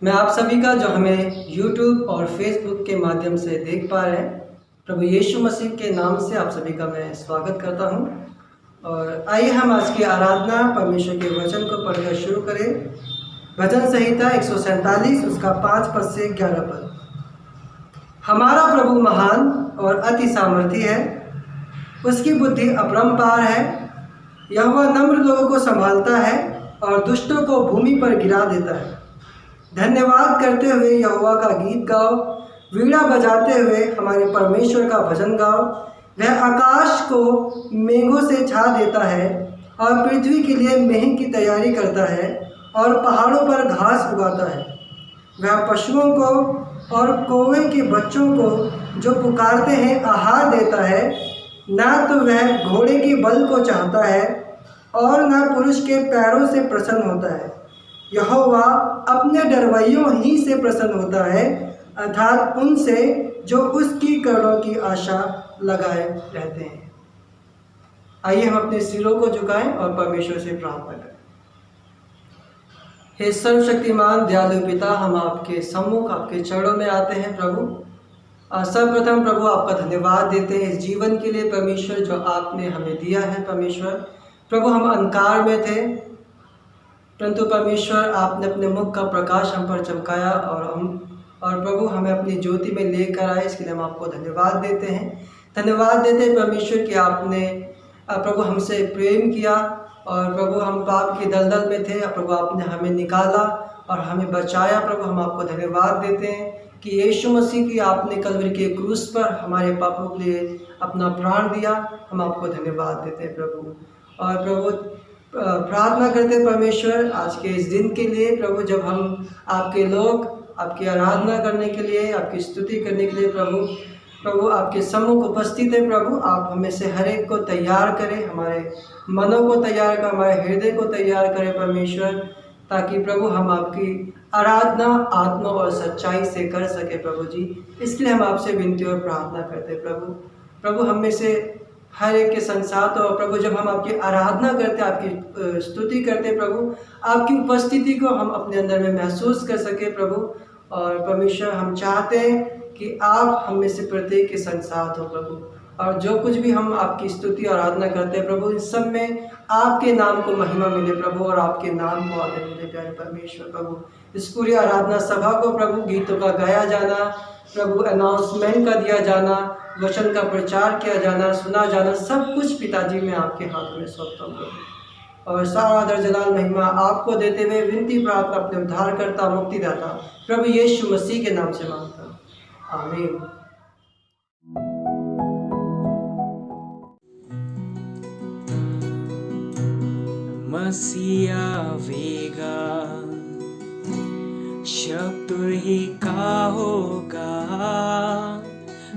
मैं आप सभी का जो हमें YouTube और Facebook के माध्यम से देख पा रहे हैं, प्रभु यीशु मसीह के नाम से आप सभी का मैं स्वागत करता हूं। और आइए हम आज की आराधना परमेश्वर के वचन को पढ़कर शुरू करें। भजन संहिता 147 उसका 5 पद से 11 पद। हमारा प्रभु महान और अति सामर्थी है, उसकी बुद्धि अपरंपार है। यहोवा नम्र लोगों को संभालता है और दुष्टों को भूमि पर गिरा देता है। धन्यवाद करते हुए यहोवा का गीत गाओ, वीणा बजाते हुए हमारे परमेश्वर का भजन गाओ। वह आकाश को मेघों से छा देता है और पृथ्वी के लिए मेंह की तैयारी करता है और पहाड़ों पर घास उगाता है। वह पशुओं को और कौवे के बच्चों को जो पुकारते हैं आहार देता है। ना तो वह घोड़े के बल को चाहता है और ना पुरुष के पैरों से प्रसन्न होता है। यहोवा अपने डरवैयों ही से प्रसन्न होता है, अर्थात उनसे जो उसकी करुणा की आशा लगाए रहते हैं। आइए हम अपने सिरों को झुकाएं और परमेश्वर से प्रार्थना करें। हे सर्वशक्तिमान दयालु पिता, हम आपके सम्मुख आपके चरणों में आते हैं प्रभु। सर्वप्रथम प्रभु आपका धन्यवाद देते हैं इस जीवन के लिए परमेश्वर जो आपने हमें दिया है। परमेश्वर प्रभु, हम अंधकार में थे, परंतु परमेश्वर आपने अपने मुख का प्रकाश हम पर चमकाया और प्रभु हमें अपनी ज्योति में लेकर आए। इसके लिए हम आपको धन्यवाद देते हैं। धन्यवाद देते हैं परमेश्वर कि आपने प्रभु हमसे प्रेम किया और प्रभु हम पाप की दलदल में थे, प्रभु आपने हमें निकाला और हमें बचाया। प्रभु हम आपको धन्यवाद देते हैं कि यीशु मसीह की आपने कलवरी के क्रूस पर हमारे पापों के लिए अपना प्राण दिया। हम आपको धन्यवाद देते हैं प्रभु। और प्रभु प्रार्थना करते हैं परमेश्वर आज के इस दिन के लिए प्रभु, जब हम आपके लोग आपकी आराधना करने के लिए, आपकी स्तुति करने के लिए प्रभु आपके सम्मुख उपस्थित है। प्रभु आप हमें से हर एक को तैयार करें, हमारे मनों को तैयार करें, हमारे हृदय को तैयार करें परमेश्वर, ताकि प्रभु हम आपकी आराधना आत्मा और सच्चाई से कर सके प्रभु जी। इसके लिए हम आपसे विनती और प्रार्थना करते हैं प्रभु हम में से हर एक के संग साथ हो। प्रभु जब हम आपकी आराधना करते, आपकी स्तुति करते प्रभु, आपकी उपस्थिति को हम अपने अंदर में महसूस कर सके प्रभु। और परमेश्वर हम चाहते हैं कि आप हम में से प्रत्येक के संग साथ हो प्रभु, और जो कुछ भी हम आपकी स्तुति और आराधना करते हैं प्रभु, इस सब में आपके नाम को महिमा मिले प्रभु और आपके नाम को आदर मिले प्यारे परमेश्वर। प्रभु इस पूरी आराधना सभा को प्रभु गीतों का गाया जाना, प्रभु अनाउंसमेंट का दिया जाना, वचन का प्रचार किया जाना, सुना जाना, सब कुछ पिताजी मैं आपके हाथ में सौंपता हूँ प्रभु। और सारा आदर जलाल महिमा आपको देते हुए विनती प्रार्थना अपने उद्धारकर्ता मुक्तिदाता प्रभु यीशु मसीह के नाम से मांगता हूँ, आमीन। मसीहा आवेगा, शब्द ही का होगा,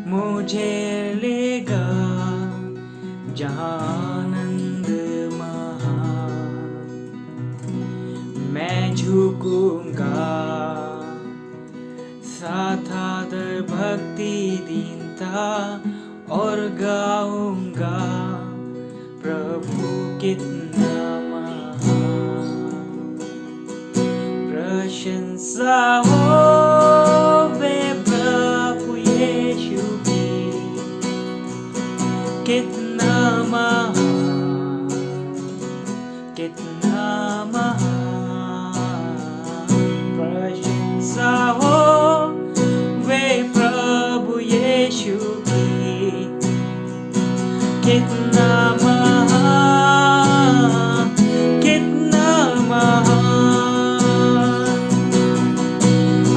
मुझे लेगा जहाँ आनंद महा। मैं झुकूंगा, साथ आदर भक्ति दीनता और गाऊंगा प्रभु कितना प्रशंसा होवे प्रभु यीशु की, कितना महान, कितना महान। प्रशंसा होवे प्रभु यीशु की, कितना महान, कितना महान।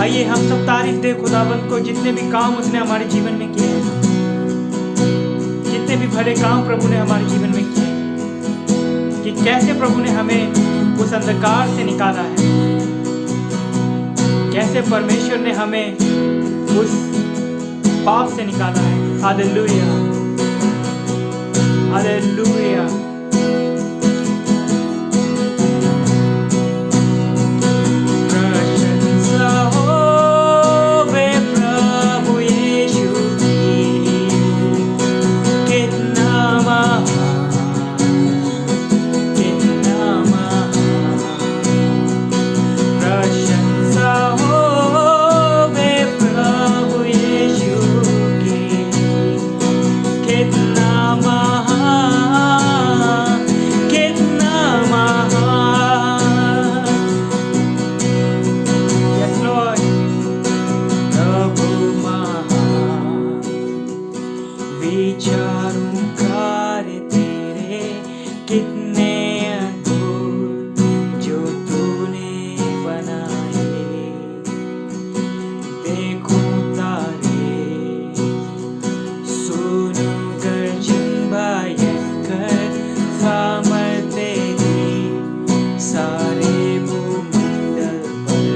आइए हम सब तारीफ दे खुदावंत को, जितने भी काम उसने हमारे जीवन में किए हैं, जितने भी भले काम प्रभु ने हमारे जीवन में किए, कि कैसे प्रभु ने हमें उस अंधकार से निकाला है, कैसे परमेश्वर ने हमें उस पाप से निकाला है। Hallelujah, hallelujah. प्रशंसा हो कितने अद्भुत जो तूने बनाए। देखूं तारे, सुनूं गर्जन भयंकर, सामर्थ तेरी सारे भूमंडल पर।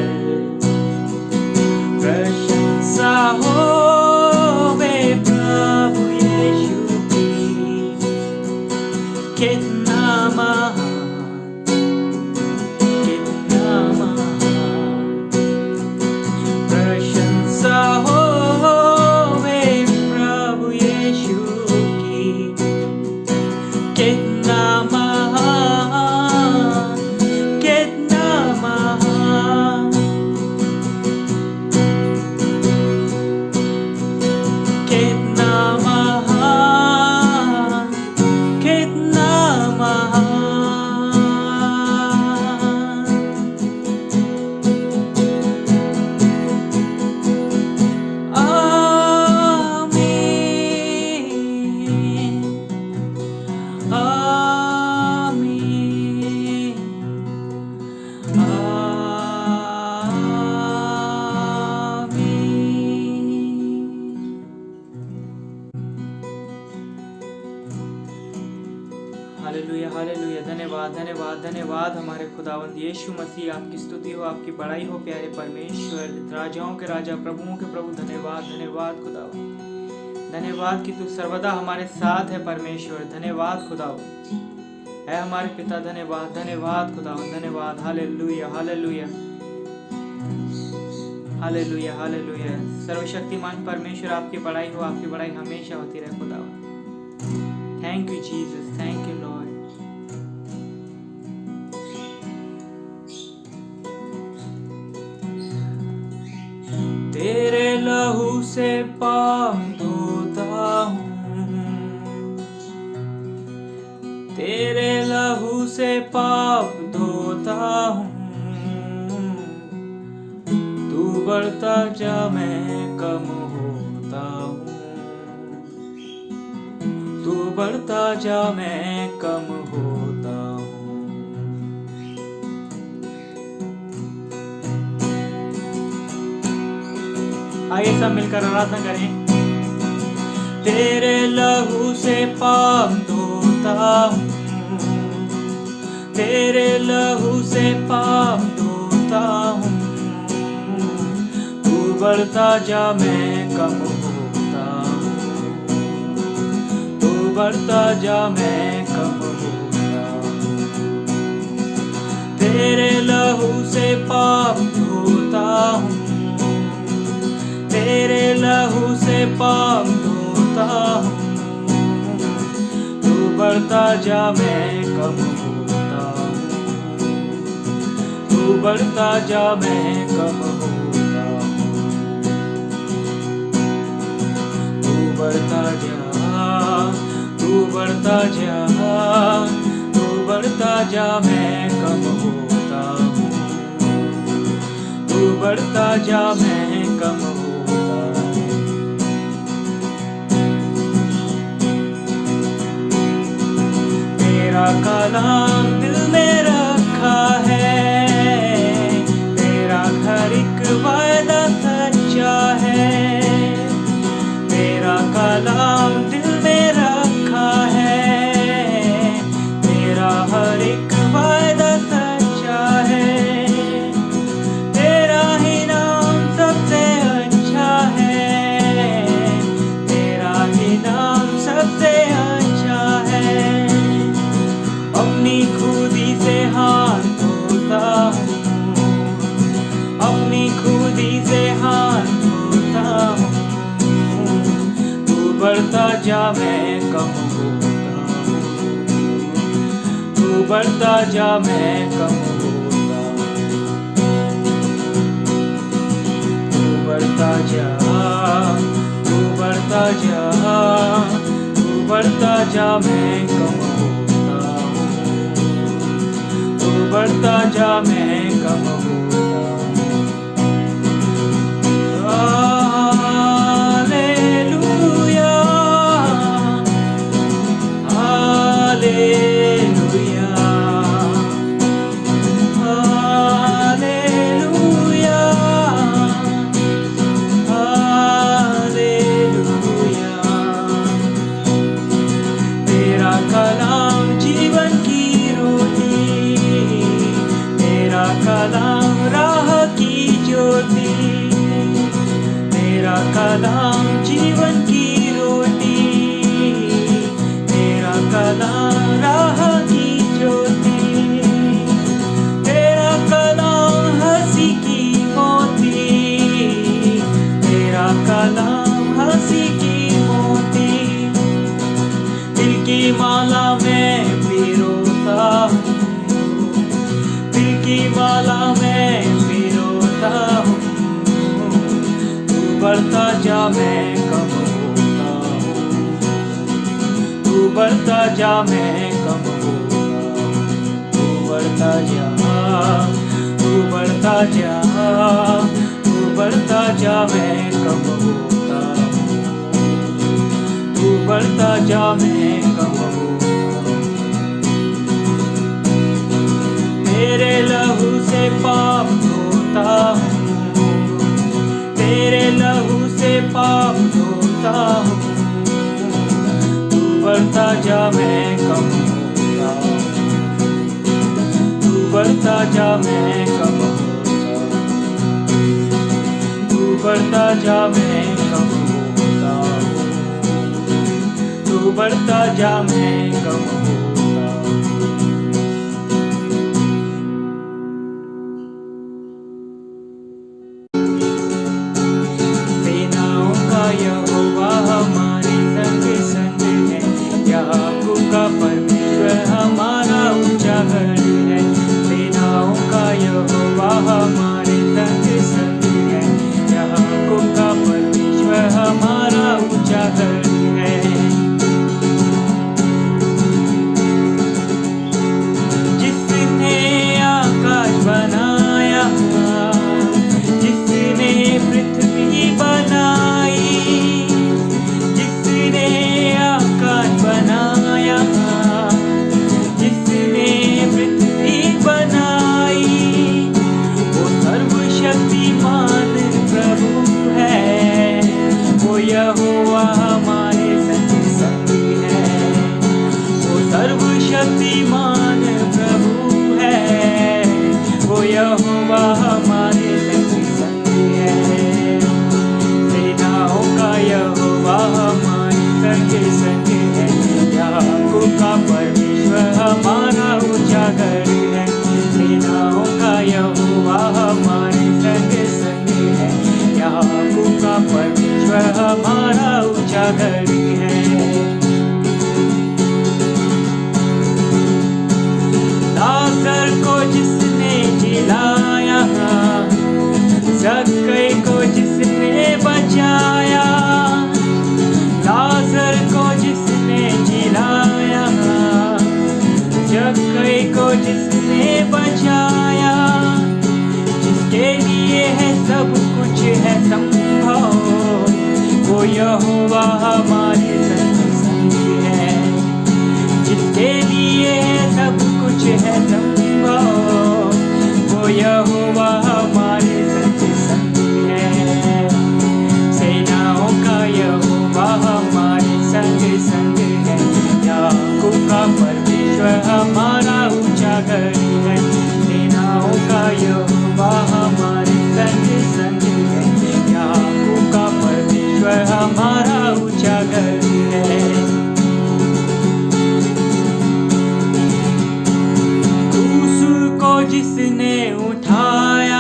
प्रशंसा हो वे प्रभु यीशु की, कितना महान, कितना महान। प्रशंसा हो वे प्रभु यीशु की, कितना महान, कितना महान। कितना महान, कितना महान। आमीन, आमीन, आमीन। Hallelujah, hallelujah. धन्यवाद, धन्यवाद, धन्यवाद हमारे खुदावंद यीशु मसीह। आपकी स्तुति हो, आपकी बड़ाई हो प्यारे परमेश्वर, राजाओं के राजा, प्रभुओं के प्रभु। धन्यवाद, धन्यवाद खुदावंद। धन्यवाद कि तू सर्वदा हमारे साथ है परमेश्वर। धन्यवाद खुदावंद है हमारे पिता। धन्यवाद, धन्यवाद खुदावंद, धन्यवाद। Hallelujah, hallelujah, hallelujah, hallelujah. सर्वशक्तिमान परमेश्वर, आपकी बड़ाई हो, आपकी बड़ाई हमेशा होती रहे खुदावंद। Thank you Jesus, thank you Lord. तेरे लहू से पाप धोता हूँ, तेरे लहू से पाप धोता हूँ। तू बढ़ता जा मैं कम होता हूँ, तू बढ़ता जा मैं कम होता हूँ। आइए सब मिलकर आराधना करें। तेरे लहू से पाप धोता हूँ, तेरे लहू से पाप धोता हूँ। तू बढ़ता जा मैं कम होता हूँ, तू बढ़ता जा मैं कम होता हूँ। तेरे लहू से पाप धोता हूँ, तेरे लहू से पाप धोता हूँ। तू बढ़ता जा मैं कम होता हूँ, तू बढ़ता जा मैं कम होता हूँ। तू बढ़ता जा, तू बढ़ता जा, तू बढ़ता जा मैं कम होता हूँ, तू बढ़ता जा मैं कम होता हूँ। तेरा कलाम दिल में रखा है, तेरा हर एक वायदा सच्चा है। तेरा कलाम दिल में रखा है, तेरा हर एक वायदा सच्चा है। तेरा ही नाम सबसे अच्छा है, तेरा ही नाम सबसे अच्छा है। अपनी खुदी से हाथ धोता हूँ, अपनी खुदी से हाथ धोता हूँ। तू बढ़ता जा मैं कम होता हूँ, तू बढ़ता जा मैं कम होता हूँ। तू बढ़ता जा, तू बढ़ता जा, तू बढ़ता जा मैं कम होता हूँ, तू बढ़ता जा मैं कम होता हूँ। Hallelujah, hallelujah. कलाम जीवन की रोटी, तेरा कलाम राह की ज्योति, तेरा कलाम हंसी की मोती, तेरा कलाम हंसी की मोती। दिल की माला में पिरोता हूँ, दिल की माला में पिरोता हूँ। तू बढ़ता जा मैं कम होता हूँ, तू बढ़ता जा मैं कम होता हूँ। तू बढ़ता जा, तू बढ़ता जा, तू बढ़ता जा मैं कम होता हूँ, तू बढ़ता जा मैं कम होता हूँ। तेरे लहू से पाप धोता हूँ, तेरे लहू से पाप धोता हूँ। तू बढ़ता जा मैं कम होता हूँ, तू बढ़ता जा मैं कम होता हूँ। तू बढ़ता जा मैं कम होता हूँ, तू बढ़ता जा मैं कम होता हूँ। सेनाओं का यहोवा हमारे संग संग है, याकूब का परमेश्वर हमारा ऊंचा गढ़ है। सेनाओं का यहोवा हमारे संग संग है, याकूब का परमेश्वर हमारा ऊंचा गढ़ है। जिसने आकाश बनाया, जिसने पृथ्वी बनाई, जिसने आकाश बनाया, जिसने पृथ्वी बनाई, वो सर्वशक्तिमान प्रभु है, वो यहोवा हमारे संग संग है। वो सर्वशक्तिमान प्रभु है, वो यहोवा हमारे संग संग है। सेनाओं का यहोवा हमारे संग संग है, याकूब का परमेश्वर हमारा ऊंचा गढ़ है। सेनाओं का यहोवा हमारे संग संग है, याकूब का परमेश्वर हमारा ऊंचा गढ़ है। लाजर को जिसने जिलाया, ज़क्कै को जिसने बचाया, लाजर को जिसने जिलाया, ज़क्कै को जिसने बचाया, जिसके लिए है सब कुछ है संभव, वो यहोवा हमारे संग संग है। जिसके लिए सब कुछ है संभव, वो यहोवा हमारे संग संग है। सेनाओं का यहोवा हमारे संग संग है, याकूब का परमेश्वर हमारा ऊंचा गढ़ है। सेनाओं का यहोवा हमारे संग संग है, याकूब का परमेश्वर हमारा ऊंचा गढ़ है। जिसने उठाया,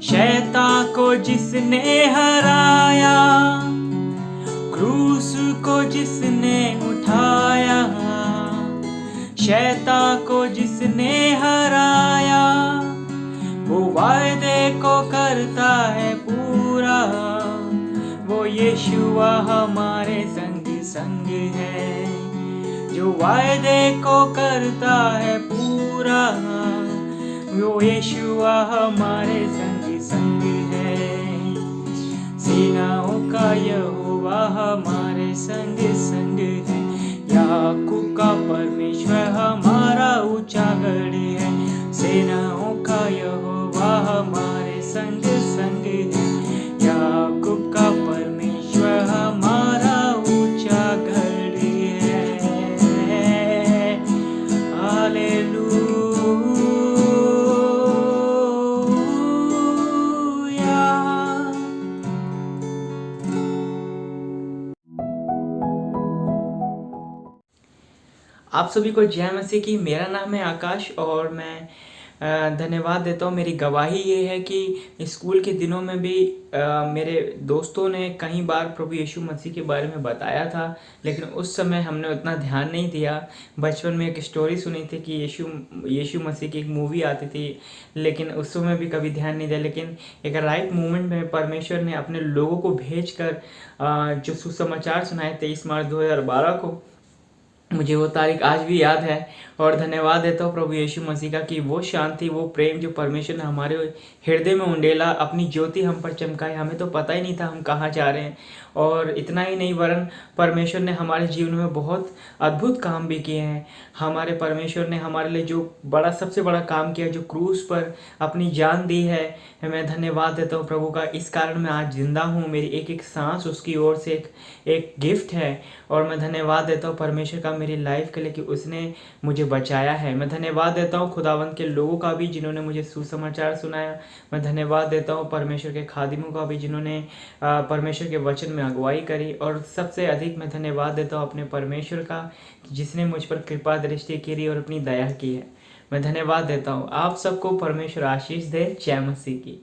शैतान को जिसने हराया, क्रूस को जिसने उठाया, शैतान को जिसने हराया, वो वायदे को करता है पूरा, वो यीशुआ हमारे संग संग है। जो वायदे को करता है पूरा, वो यीशुआ हमारे संग संग है। सेनाओं का यहोवा हमारे संग संग है, याकूब का परमेश्वर हमारा ऊंचा गढ़ है। सेनाओं का यहोवा हमारे संग संग है, याकूब का परमेश्वर हमारा ऊंचा गढ़ है। हालेलुया। आप सभी को जय मसीह की। मेरा नाम है आकाश और मैं धन्यवाद देता हूँ। मेरी गवाही ये है कि स्कूल के दिनों में भी मेरे दोस्तों ने कई बार प्रभु यीशु मसीह के बारे में बताया था, लेकिन उस समय हमने उतना ध्यान नहीं दिया। बचपन में एक स्टोरी सुनी थी कि यीशु मसीह की एक मूवी आती थी, लेकिन उस समय भी कभी ध्यान नहीं दिया। लेकिन एक राइट मोमेंट में परमेश्वर ने अपने लोगों को भेजकर जो सुसमाचार सुनाए 23 मार्च 2012 को, मुझे वो तारीख आज भी याद है। और धन्यवाद देता हूँ प्रभु यीशु मसीह का कि वो शांति, वो प्रेम जो परमेश्वर ने हमारे हृदय में उंडेला, अपनी ज्योति हम पर चमकाई। हमें तो पता ही नहीं था हम कहाँ जा रहे हैं। और इतना ही नहीं, वरन परमेश्वर ने हमारे जीवन में बहुत अद्भुत काम भी किए हैं। हमारे परमेश्वर ने हमारे लिए जो सबसे बड़ा काम किया, जो क्रूस पर अपनी जान दी है, मैं धन्यवाद देता हूँ प्रभु का। इस कारण मैं आज जिंदा हूँ। मेरी एक एक सांस उसकी ओर से एक गिफ्ट है। और मैं धन्यवाद देता हूँ परमेश्वर का मेरी लाइफ के लिए कि उसने मुझे बचाया है। मैं धन्यवाद देता हूँ खुदावंत के लोगों का भी जिन्होंने मुझे सुसमाचार सुनाया। मैं धन्यवाद देता हूँ परमेश्वर के खादिमों का भी जिन्होंने परमेश्वर के वचन में अगुवाई करी। और सबसे अधिक मैं धन्यवाद देता हूँ अपने परमेश्वर का, जिसने मुझ पर कृपा दृष्टि की और अपनी दया की है। मैं धन्यवाद देता हूँ। आप सबको परमेश्वर आशीष दे। जय मसीह की।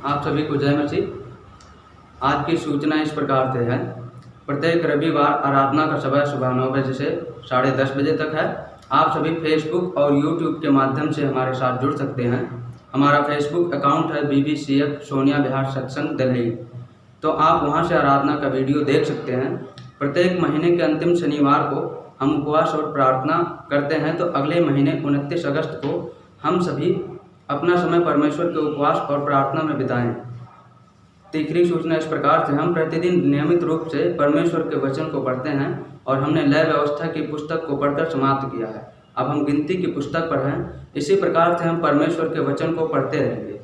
आप सभी को जय मसीह। आज की सूचना इस प्रकार से है। प्रत्येक रविवार आराधना का समय सुबह 9 बजे से 10:30 बजे तक है। आप सभी फेसबुक और यूट्यूब के माध्यम से हमारे साथ जुड़ सकते हैं। हमारा फेसबुक अकाउंट है BBCF सोनिया विहार सत्संग दिल्ली, तो आप वहां से आराधना का वीडियो देख सकते हैं। प्रत्येक महीने के अंतिम शनिवार को हम उपवास और प्रार्थना करते हैं, तो अगले महीने 29 अगस्त को हम सभी अपना समय परमेश्वर के उपवास और प्रार्थना में बिताएं। तीसरी सूचना इस प्रकार से, हम प्रतिदिन नियमित रूप से परमेश्वर के वचन को पढ़ते हैं और हमने लय व्यवस्था की पुस्तक को पढ़कर समाप्त किया है। अब हम गिनती की पुस्तक पर हैं। इसी प्रकार से हम परमेश्वर के वचन को पढ़ते रहेंगे।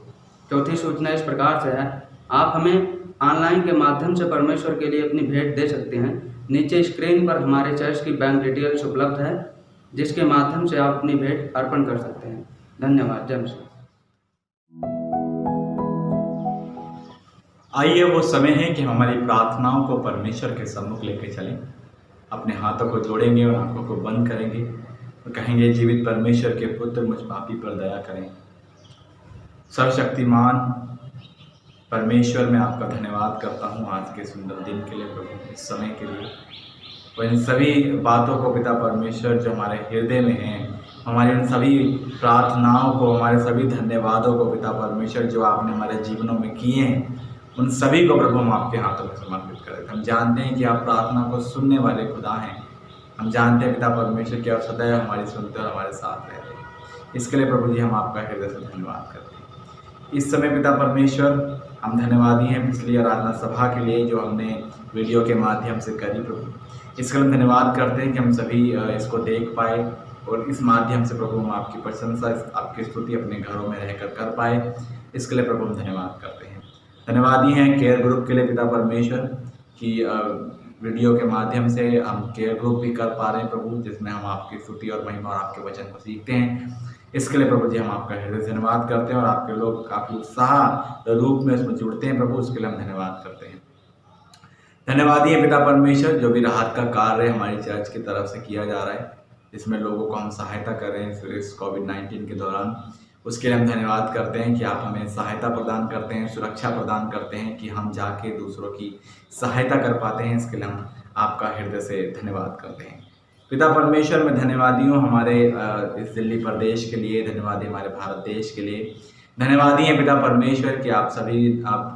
चौथी सूचना इस प्रकार से है, आप हमें ऑनलाइन के माध्यम से परमेश्वर के लिए अपनी भेंट दे सकते हैं। नीचे स्क्रीन पर हमारे चर्च की बैंक डिटेल्स उपलब्ध है, जिसके माध्यम से आप अपनी भेंट अर्पण कर सकते हैं। धन्यवाद। जय मसीह। आइए वो समय है कि हम हमारी प्रार्थनाओं को परमेश्वर के सम्मुख लेकर चलें। अपने हाथों को जोड़ेंगे और आंखों को बंद करेंगे और कहेंगे, जीवित परमेश्वर के पुत्र मुझ पापी पर दया करें। सर्वशक्तिमान परमेश्वर, मैं आपका धन्यवाद करता हूँ आज के सुंदर दिन के लिए प्रभु, इस समय के लिए। और इन सभी बातों को पिता परमेश्वर जो हमारे हृदय में हैं, हमारी उन सभी प्रार्थनाओं को, हमारे सभी धन्यवादों को पिता परमेश्वर जो आपने हमारे जीवनों में किए हैं, उन सभी को प्रभु हम आपके हाथों में समर्पित करें। हम जानते हैं कि आप प्रार्थना को सुनने वाले खुदा हैं। हम जानते हैं पिता परमेश्वर कि आप सदैव हमारी सुनते और हमारे साथ रहते हैं। इसके लिए प्रभु जी हम आपका हृदय से धन्यवाद करते हैं। इस समय पिता परमेश्वर हम धन्यवादी हैं पिछली आराधना सभा के लिए जो हमने वीडियो के माध्यम से करी प्रभु। इसके लिए हम धन्यवाद करते हैं कि हम सभी इसको देख पाए और इस माध्यम से प्रभु हम आपकी प्रशंसा, आपकी स्तुति अपने घरों में रहकर कर पाए। इसके लिए प्रभु हम धन्यवाद करते हैं। धन्यवादी हैं केयर ग्रुप के लिए पिता परमेश्वर की वीडियो के माध्यम से हम केयर ग्रुप भी कर पा रहे हैं प्रभु, जिसमें हम आपकी स्तुति और महिमा और आपके वचन को सीखते हैं। इसके लिए प्रभु जी हम आपका हृदय से धन्यवाद करते हैं और आपके लोग काफ़ी उत्साह रूप में इसमें जुड़ते हैं प्रभु, उसके लिए हम धन्यवाद करते हैं। धन्यवादी है पिता परमेश्वर जो भी राहत का कार्य हमारी चर्च की तरफ से किया जा रहा है, जिसमें लोगों को हम सहायता कर रहे हैं इस कोविड-19 के दौरान। उसके लिए हम धन्यवाद करते हैं कि आप हमें सहायता प्रदान करते हैं, सुरक्षा प्रदान करते हैं कि हम जाके दूसरों की सहायता कर पाते हैं। इसके लिए हम आपका हृदय से धन्यवाद करते हैं। पिता परमेश्वर, मैं धन्यवादी हूँ हमारे इस दिल्ली प्रदेश के लिए, धन्यवादी हमारे भारत देश के लिए, धन्यवादी हैं पिता परमेश्वर कि आप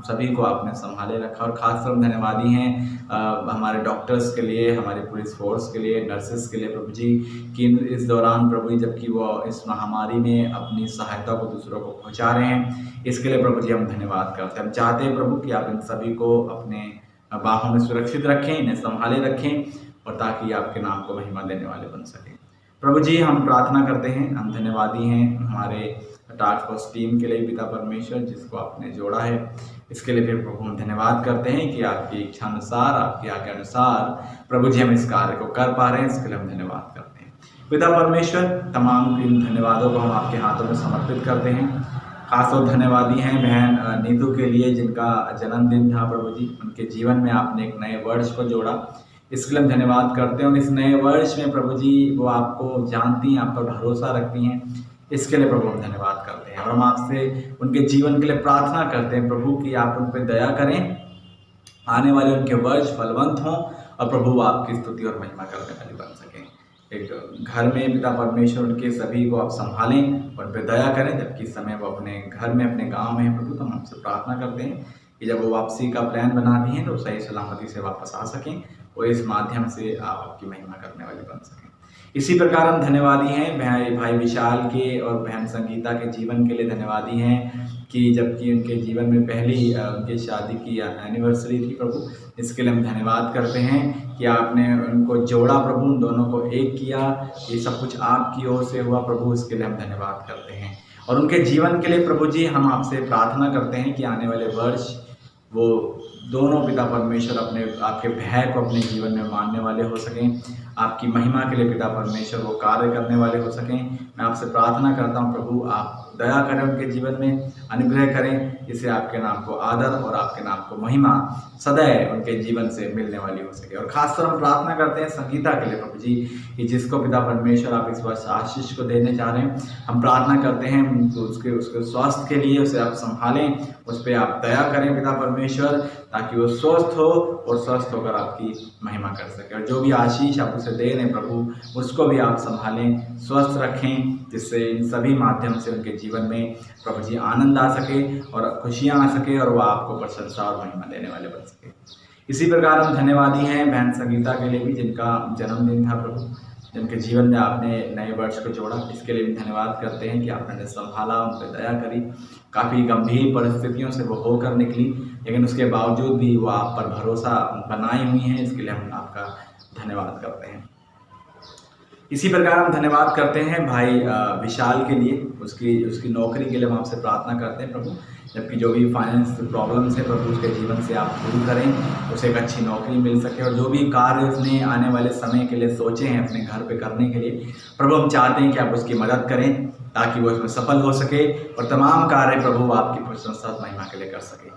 सभी को आपने संभाले रखा। और ख़ासकर धन्यवादी हैं हमारे डॉक्टर्स के लिए, हमारे पुलिस फोर्स के लिए, नर्सेस के लिए प्रभु जी, कि इस दौरान प्रभु जी जबकि वो इस महामारी में अपनी सहायता को दूसरों को पहुंचा रहे हैं, इसके लिए प्रभु जी हम धन्यवाद करते हैं। हम चाहते हैं प्रभु कि आप इन सभी को अपने बाहों में सुरक्षित रखें, इन्हें संभाले रखें और ताकि आपके नाम को महिमा देने वाले बन सकें। प्रभु जी हम प्रार्थना करते हैं, हम धन्यवादी हैं हमारे टास्क फोर्स टीम के लिए पिता परमेश्वर जिसको आपने जोड़ा है। इसके लिए फिर प्रभु हम धन्यवाद करते हैं कि आपकी इच्छा अनुसार, आपकी आज्ञा अनुसार प्रभु जी हम इस कार्य को कर पा रहे हैं। इसके लिए हम धन्यवाद करते हैं पिता परमेश्वर। तमाम इन धन्यवादों को हम आपके हाथों में समर्पित करते हैं। खासतौर धन्यवादी हैं बहन नीतू के लिए, जिनका जन्मदिन था प्रभु जी। उनके जीवन में आपने एक नए वर्ष को जोड़ा, इसके लिए हम धन्यवाद करते हैं। और इस नए वर्ष में प्रभु जी वो आपको जानती हैं, आप पर भरोसा रखती हैं, इसके लिए प्रभु हम धन्यवाद करते हैं। और हम आपसे उनके जीवन के लिए प्रार्थना करते हैं प्रभु कि आप उन पर दया करें, आने वाले उनके वर्ष फलवंत हों और प्रभु आपकी स्तुति और महिमा करने वाली बन सकें। एक घर में पिता परमेश्वर उनके सभी को आप संभालें और उन पर दया करें, जबकि इस समय वो अपने घर में अपने गांव में हैं प्रभु। तो हम आपसे प्रार्थना करते हैं कि जब वो वापसी का प्लान बनाती हैं तो सही सलामती से वापस आ सकें और इस माध्यम से आप आपकी महिमा करने वाले बन सकें। इसी प्रकार हम धन्यवादी हैं भाई विशाल के और बहन संगीता के जीवन के लिए धन्यवादी हैं कि जबकि उनके जीवन में पहली उनकी शादी की एनिवर्सरी थी प्रभु, इसके लिए हम धन्यवाद करते हैं कि आपने उनको जोड़ा प्रभु, उन दोनों को एक किया। ये सब कुछ आपकी ओर से हुआ प्रभु, इसके लिए हम धन्यवाद करते हैं। और उनके जीवन के लिए प्रभु जी हम आपसे प्रार्थना करते हैं कि आने वाले वर्ष वो दोनों पिता परमेश्वर अपने आपके भय को अपने जीवन में मानने वाले हो सकें, आपकी महिमा के लिए पिता परमेश्वर वो कार्य करने वाले हो सकें। मैं आपसे प्रार्थना करता हूँ प्रभु, आप दया करें उनके जीवन में, अनुग्रह करें, जिससे आपके नाम को आदर और आपके नाम को महिमा सदैव उनके जीवन से मिलने वाली हो सके। और खासकर हम प्रार्थना करते हैं संगीता के लिए प्रभु जी कि जिसको पिता परमेश्वर आप इस वर्ष आशीष को देने जा रहे हैं, हम प्रार्थना करते हैं उसके स्वास्थ्य के लिए, उसे आप संभालें, उस पर आप दया करें पिता परमेश्वर, ताकि वो स्वस्थ हो और स्वस्थ होकर आपकी महिमा कर सके। और जो भी आशीष आप उसे दे रहे हैं प्रभु, उसको भी आप संभालें, स्वस्थ रखें, जिससे इन सभी माध्यम से उनके जीवन में प्रभु जी आनंद आ सके और खुशियाँ आ सके और वह आपको प्रशंसा और महिमा देने वाले बन सके। इसी प्रकार हम धन्यवादी हैं बहन संगीता के लिए भी, जिनका जन्मदिन था प्रभु, जिनके जीवन में आपने नए वर्ष को जोड़ा, इसके लिए भी धन्यवाद करते हैं कि आपने संभाला, उन पर दया करी। काफ़ी गंभीर परिस्थितियों से वो होकर निकली, लेकिन उसके बावजूद भी वो आप पर भरोसा बनाई हुई हैं, इसके लिए हम आपका धन्यवाद करते हैं। इसी प्रकार हम धन्यवाद करते हैं भाई विशाल के लिए, उसकी नौकरी के लिए हम आपसे प्रार्थना करते हैं प्रभु, जबकि जो भी फाइनेंस प्रॉब्लम्स है प्रभु उसके जीवन से आप दूर करें, उसे एक अच्छी नौकरी मिल सके। और जो भी कार्य उसने आने वाले समय के लिए सोचे हैं अपने घर पे करने के लिए प्रभु, हम चाहते हैं कि आप उसकी मदद करें ताकि वो इसमें सफल हो सके और तमाम कार्य प्रभु आपकी प्रशंसा महिमा के लिए कर सके।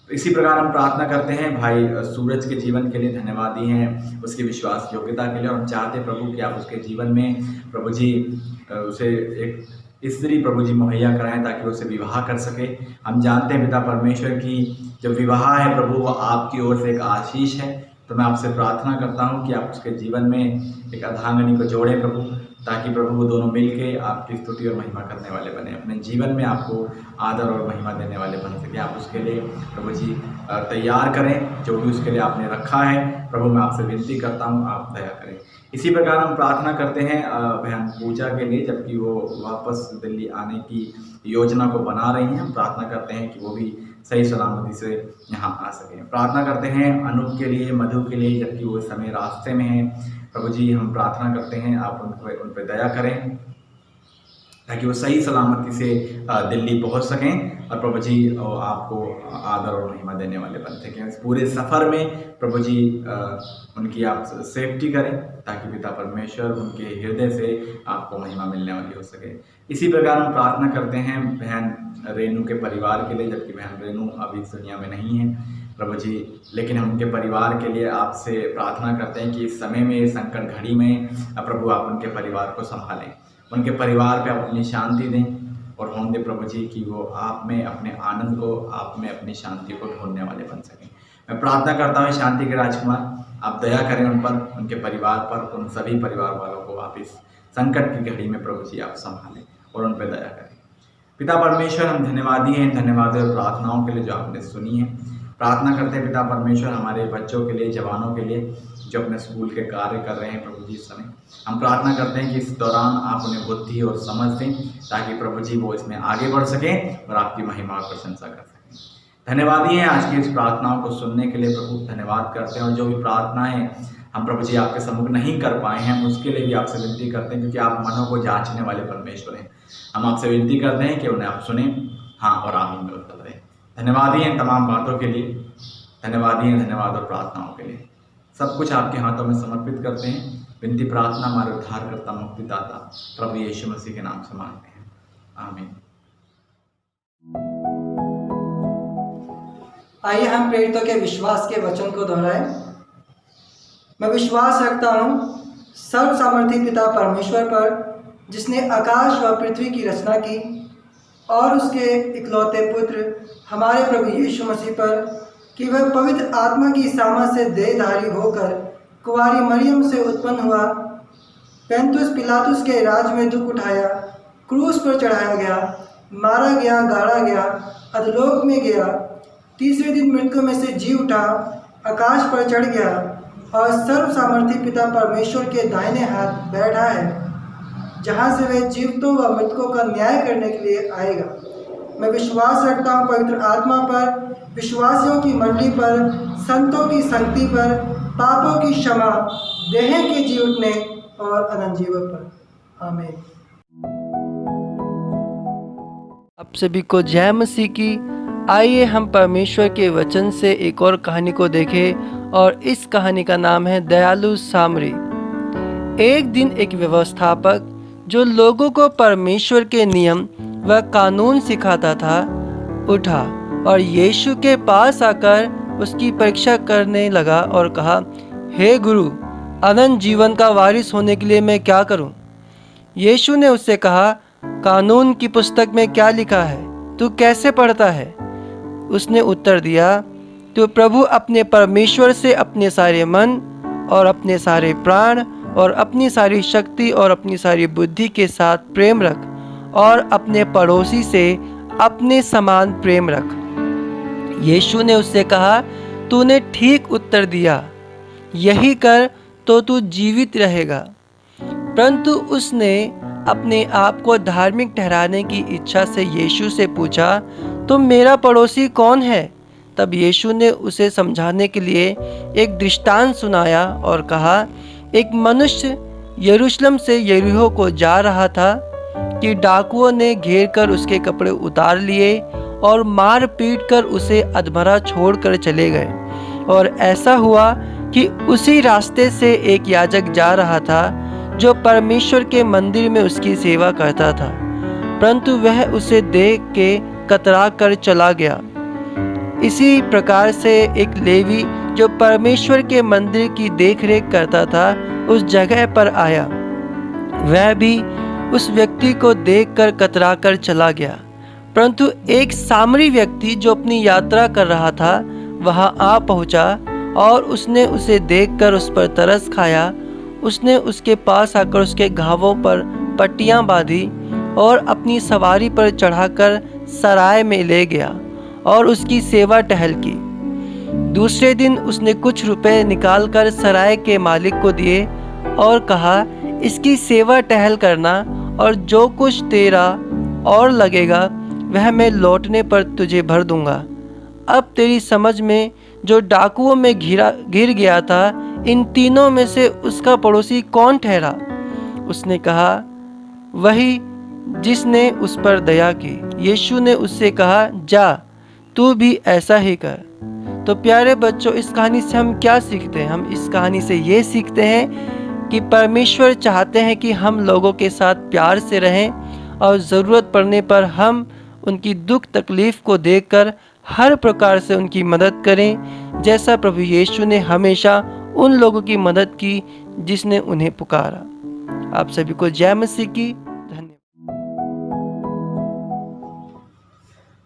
तो इसी प्रकार हम प्रार्थना करते हैं भाई सूरज के जीवन के लिए, धन्यवादी हैं उसकी विश्वास योग्यता के लिए। और हम चाहते हैं प्रभु कि आप उसके जीवन में प्रभु जी उसे एक स्त्री प्रभु जी मुहैया कराएं ताकि वो उसे विवाह कर सके। हम जानते हैं पिता परमेश्वर की जो विवाह है प्रभु वो आपकी ओर से एक आशीष है, तो मैं आपसे प्रार्थना करता हूँ कि आप उसके जीवन में एक अर्धांगिनी को जोड़ें प्रभु, ताकि प्रभु वो दोनों मिलके आपकी स्तुति और महिमा करने वाले बने, अपने जीवन में आपको आदर और महिमा देने वाले बन सके। आप उसके लिए प्रभु जी तैयार करें जो भी उसके लिए आपने रखा है प्रभु, मैं आपसे विनती करता हूँ आप दया करें। इसी प्रकार हम प्रार्थना करते हैं बहन पूजा के लिए, जबकि वो वापस दिल्ली आने की योजना को बना रही हैं। हम प्रार्थना करते हैं कि वो भी सही सलामती से यहाँ आ सकें। प्रार्थना करते हैं अनूप के लिए, मधु के लिए, जबकि वो इस समय रास्ते में हैं प्रभु जी। हम प्रार्थना करते हैं आप उन पर दया करें ताकि वो सही सलामती से दिल्ली पहुंच सकें और प्रभु जी आपको आदर और महिमा देने वाले बन सकें। इस पूरे सफ़र में प्रभु जी उनकी आप सेफ्टी करें ताकि पिता परमेश्वर उनके हृदय से आपको महिमा मिलने वाली हो सके। इसी प्रकार हम प्रार्थना करते हैं बहन रेनू के परिवार के लिए, जबकि बहन रेनू अभी इस दुनिया में नहीं है प्रभु जी, लेकिन हम उनके परिवार के लिए आपसे प्रार्थना करते हैं कि इस समय में, संकट घड़ी में प्रभु आप उनके परिवार को संभालें, उनके परिवार पे आप अपनी शांति दें और होने दें प्रभु जी कि वो आप में अपने आनंद को, आप में अपनी शांति को ढूंढने वाले बन सकें। मैं प्रार्थना करता हूँ शांति के राजकुमार आप दया करें उन पर, उनके परिवार पर, उन सभी परिवार वालों को आप इस संकट की घड़ी में प्रभु जी आप संभालें और उन पर दया करें। पिता परमेश्वर हम धन्यवादी हैं, धन्यवाद और प्रार्थनाओं के लिए जो आपने सुनी है। प्रार्थना करते हैं पिता परमेश्वर हमारे बच्चों के लिए, जवानों के लिए जो अपने स्कूल के कार्य कर रहे हैं प्रभु जी इस समय। हम प्रार्थना करते हैं कि इस दौरान आप उन्हें बुद्धि और समझ दें ताकि प्रभु जी वो इसमें आगे बढ़ सकें और आपकी महिमा और प्रशंसा कर सकें। धन्यवादी हैं आज की इस प्रार्थनाओं को सुनने के लिए प्रभु, धन्यवाद करते हैं। और जो भी प्रार्थनाएं हम प्रभु जी आपके सम्मुख नहीं कर पाए हैं हम उसके लिए भी आपसे विनती करते हैं, क्योंकि आप मनों को जांचने वाले परमेश्वर हैं। हम आपसे विनती करते हैं कि उन्हें आप सुने, हाँ और आमीन में उत्तर दें। धन्यवादी हैं तमाम बातों के लिए, धन्यवादी हैं धन्यवाद और प्रार्थनाओं के लिए। सब कुछ आपके हाथों में समर्पित करते हैं। विनती प्रार्थना हमारे उद्धारकर्ता मुक्तिदाता प्रभु यीशु मसीह के नाम से मांगते हैं, आमीन। आइए हम प्रेरितों के विश्वास के वचन को दोहराएं। मैं विश्वास रखता हूँ सर्व सामर्थी पिता परमेश्वर पर, जिसने आकाश व पृथ्वी की रचना की, और उसके इकलौते पुत्र हमारे प्रभु यीशु मसीह पर, कि वह पवित्र आत्मा की सामर्थ से देहधारी होकर कुंवारी मरियम से उत्पन्न हुआ, पेंतुस पिलातुस के राज में दुख उठाया, क्रूस पर चढ़ाया गया, मारा गया, गाड़ा गया, अधोलोक में गया, तीसरे दिन मृतकों में से जी उठा, आकाश पर चढ़ गया और सर्व सामर्थी पिता परमेश्वर के दाहिने हाथ बैठा है, जहाँ से वह जीवितों व मृतकों का न्याय करने के लिए आएगा। मैं विश्वास रखता हूँ पवित्र आत्मा पर, विश्वासियों की मंडली पर, संतों की संगति पर, पापों की क्षमा, देह के जी उठने और अनंत जीवन पर। आमीन। आप सभी को जय मसीह की। आइए हम परमेश्वर के वचन से एक और कहानी को देखें, और इस कहानी का नाम है दयालु सामरी। एक दिन एक व्यवस्थापक जो लोगों को परमेश्वर के नियम व कानून सिखाता था, उठा और यीशु के पास आकर उसकी परीक्षा करने लगा और कहा, हे गुरु, अनंत जीवन का वारिस होने के लिए मैं क्या करूं? यीशु ने उससे कहा, कानून की पुस्तक में क्या लिखा है, तू कैसे पढ़ता है? उसने उत्तर दिया, तू प्रभु अपने परमेश्वर से अपने सारे मन और अपने सारे प्राण और अपनी सारी शक्ति और अपनी सारी बुद्धि के साथ प्रेम रख, और अपने पड़ोसी से अपने समान प्रेम रख। यीशु ने उससे कहा, तूने ठीक उत्तर दिया, यही कर तो तू जीवित रहेगा। परंतु उसने अपने आप को धार्मिक ठहराने की इच्छा से यीशु से पूछा, तो मेरा पड़ोसी कौन है? तब यीशु ने उसे समझाने के लिए एक दृष्टांत सुनाया और कहा, एक मनुष्य यरूशलेम से यरीहो को जा रहा था कि डाकुओं ने घेर कर उसके कपड़े उतार लिए और मार पीट कर उसे अधमरा छोड़ कर चले गए। और ऐसा हुआ कि उसी रास्ते से एक याजक जा रहा था जो परमेश्वर के मंदिर में उसकी सेवा करता था, परंतु वह उसे देख के कतरा कर चला गया। इसी प्रकार से एक लेवी जो परमेश्वर के मंदिर की देखरेख करता था उस जगह पर आया, वह भी उस व्यक्ति को देखकर कतरा कर चला गया। परंतु एक सामरी व्यक्ति जो अपनी यात्रा कर रहा था वहां आ पहुंचा, और उसने उसे देखकर उस पर तरस खाया। उसने उसके पास आकर उसके घावों पर पट्टियां बांधी और अपनी सवारी पर चढ़ाकर सराय में ले गया और उसकी सेवा टहल की। दूसरे दिन उसने कुछ रुपए निकालकर सराय के मालिक को दिए और कहा, इसकी सेवा टहल करना, और जो कुछ तेरा और लगेगा वह मैं लौटने पर तुझे भर दूंगा। अब तेरी समझ में जो डाकुओं में गिर गया था, इन तीनों में से उसका पड़ोसी कौन ठहरा? उसने कहा, वही जिसने उस पर दया की। यीशु ने उससे कहा, जा, तू भी ऐसा ही कर। तो प्यारे बच्चों, इस कहानी से हम क्या सीखते हैं? हम इस कहानी से ये सीखते हैं कि परमेश्वर चाहते हैं कि हम लोगों के साथ प्यार से रहें और ज़रूरत पड़ने पर हम उनकी दुख तकलीफ़ को देखकर हर प्रकार से उनकी मदद करें, जैसा प्रभु यीशु ने हमेशा उन लोगों की मदद की जिसने उन्हें पुकारा। आप सभी को जय मसीह की।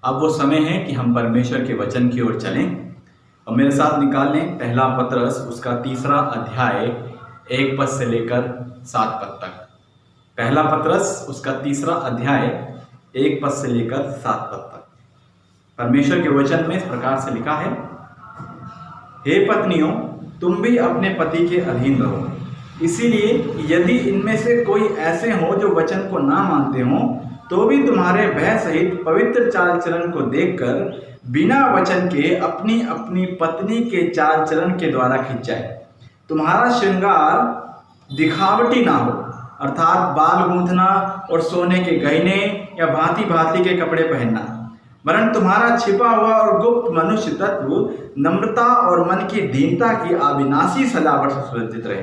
अब वो समय है कि हम परमेश्वर के वचन की ओर चलें और मेरे साथ निकाल लें पहला पत्रस उसका 3 अध्याय 1 पद से लेकर 7 पद तक। पहला पत्रस उसका 3 अध्याय 1 पद से लेकर 7 पद तक। परमेश्वर के वचन में इस प्रकार से लिखा है, हे पत्नियों, तुम भी अपने पति के अधीन रहो, इसीलिए यदि इनमें से कोई ऐसे हो जो वचन को ना मानते हो, तो भी तुम्हारे भय सहित पवित्र चाल चलन को देखकर बिना वचन के अपनी अपनी पत्नी के चाल चलन के द्वारा खिंचाए। तुम्हारा श्रृंगार दिखावटी ना हो, अर्थात बाल गूंथना और सोने के गहने या भांति भांति के कपड़े पहनना, वरन तुम्हारा छिपा हुआ और गुप्त मनुष्य तत्व नम्रता और मन की दीनता की अविनाशी सजावट से सुसज्जित रहे,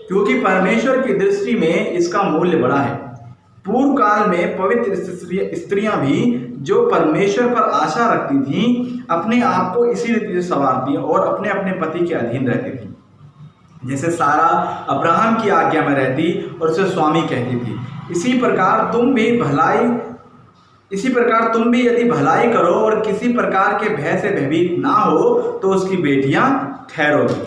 क्योंकि परमेश्वर की दृष्टि में इसका मूल्य बड़ा है। पूर्व काल में पवित्र स्त्रियां भी जो परमेश्वर पर आशा रखती थीं, अपने आप को इसी रीति से संवारती और अपने अपने पति के अधीन रहती थी। जैसे सारा अब्राहम की आज्ञा में रहती और उसे स्वामी कहती थी, इसी प्रकार तुम भी यदि भलाई करो और किसी प्रकार के भय से भयभीत ना हो तो उसकी बेटियां ठहरोगी।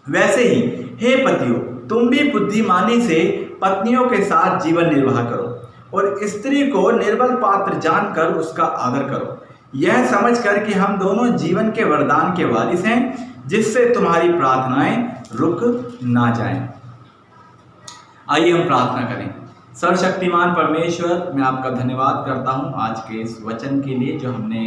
वैसे ही हे पतियों, तुम भी बुद्धिमानी से पत्नियों के साथ जीवन निर्वाह करो और स्त्री को निर्बल पात्र जानकर उसका आदर करो, यह समझकर कि हम दोनों जीवन के वरदान के वारिस हैं, जिससे तुम्हारी प्रार्थनाएं रुक ना जाएं। आइए हम प्रार्थना करें। सर्वशक्तिमान परमेश्वर, मैं आपका धन्यवाद करता हूं आज के इस वचन के लिए जो हमने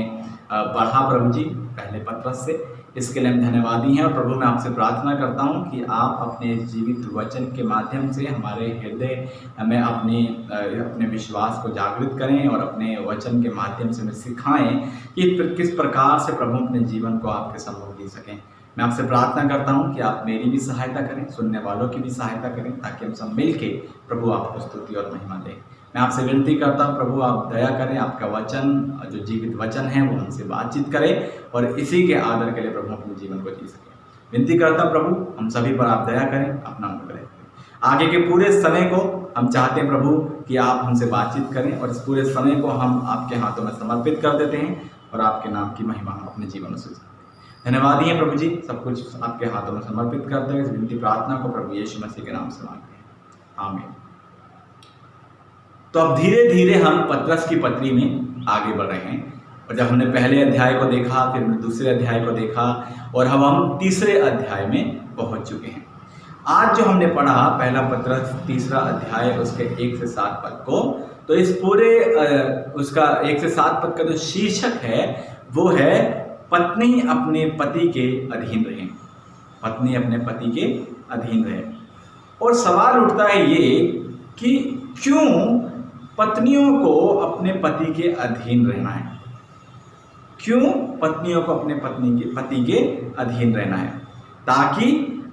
पढ़ा प्रभु जी पहले पत्रस से, इसके लिए हम धन्यवादी हैं। और प्रभु मैं आपसे प्रार्थना करता हूं कि आप अपने जीवित वचन के माध्यम से हमारे हृदय में अपने विश्वास को जागृत करें और अपने वचन के माध्यम से हमें सिखाएं कि किस प्रकार से प्रभु अपने जीवन को आपके सम्मुख जी सकें। मैं आपसे प्रार्थना करता हूं कि आप मेरी भी सहायता करें, सुनने वालों की भी सहायता करें, ताकि हम सब मिलके प्रभु आपको स्तुति और महिमा दें। मैं आपसे विनती करता हूं प्रभु, आप दया करें, आपका वचन जो जीवित वचन है वो हमसे बातचीत करें और इसी के आदर के लिए प्रभु अपने जीवन को जी सकें। विनती करता हूं प्रभु, हम सभी पर आप दया करें, अपना अनुग्रह करें। आगे के पूरे समय को हम चाहते हैं प्रभु कि आप हमसे बातचीत करें और इस पूरे समय को हम आपके हाथों में समर्पित कर देते हैं और आपके नाम की महिमा अपने जीवन में सुनते हैं। धन्यवादी हैं प्रभु जी, सब कुछ आपके हाथों में समर्पित करते हैं। इस विनती प्रार्थना को प्रभु यीशु मसीह के नाम से मांगते हैं, आमीन। तो अब धीरे धीरे हम पत्रस की पत्री में आगे बढ़ रहे हैं और जब हमने पहले अध्याय को देखा, फिर हमने दूसरे अध्याय को देखा और हम तीसरे अध्याय में पहुंच चुके हैं। आज जो हमने पढ़ा पहला पत्रस तीसरा अध्याय उसके 1 से 7 पद को, तो इस पूरे उसका 1 से 7 पद का जो शीर्षक है वो है पत्नी अपने पति के अधीन रहे। पत्नी अपने पति के अधीन रहे। और सवाल उठता है ये कि क्यों पत्नियों को अपने पति के अधीन रहना है? क्यों पत्नियों को अपने पति के अधीन रहना है? ताकि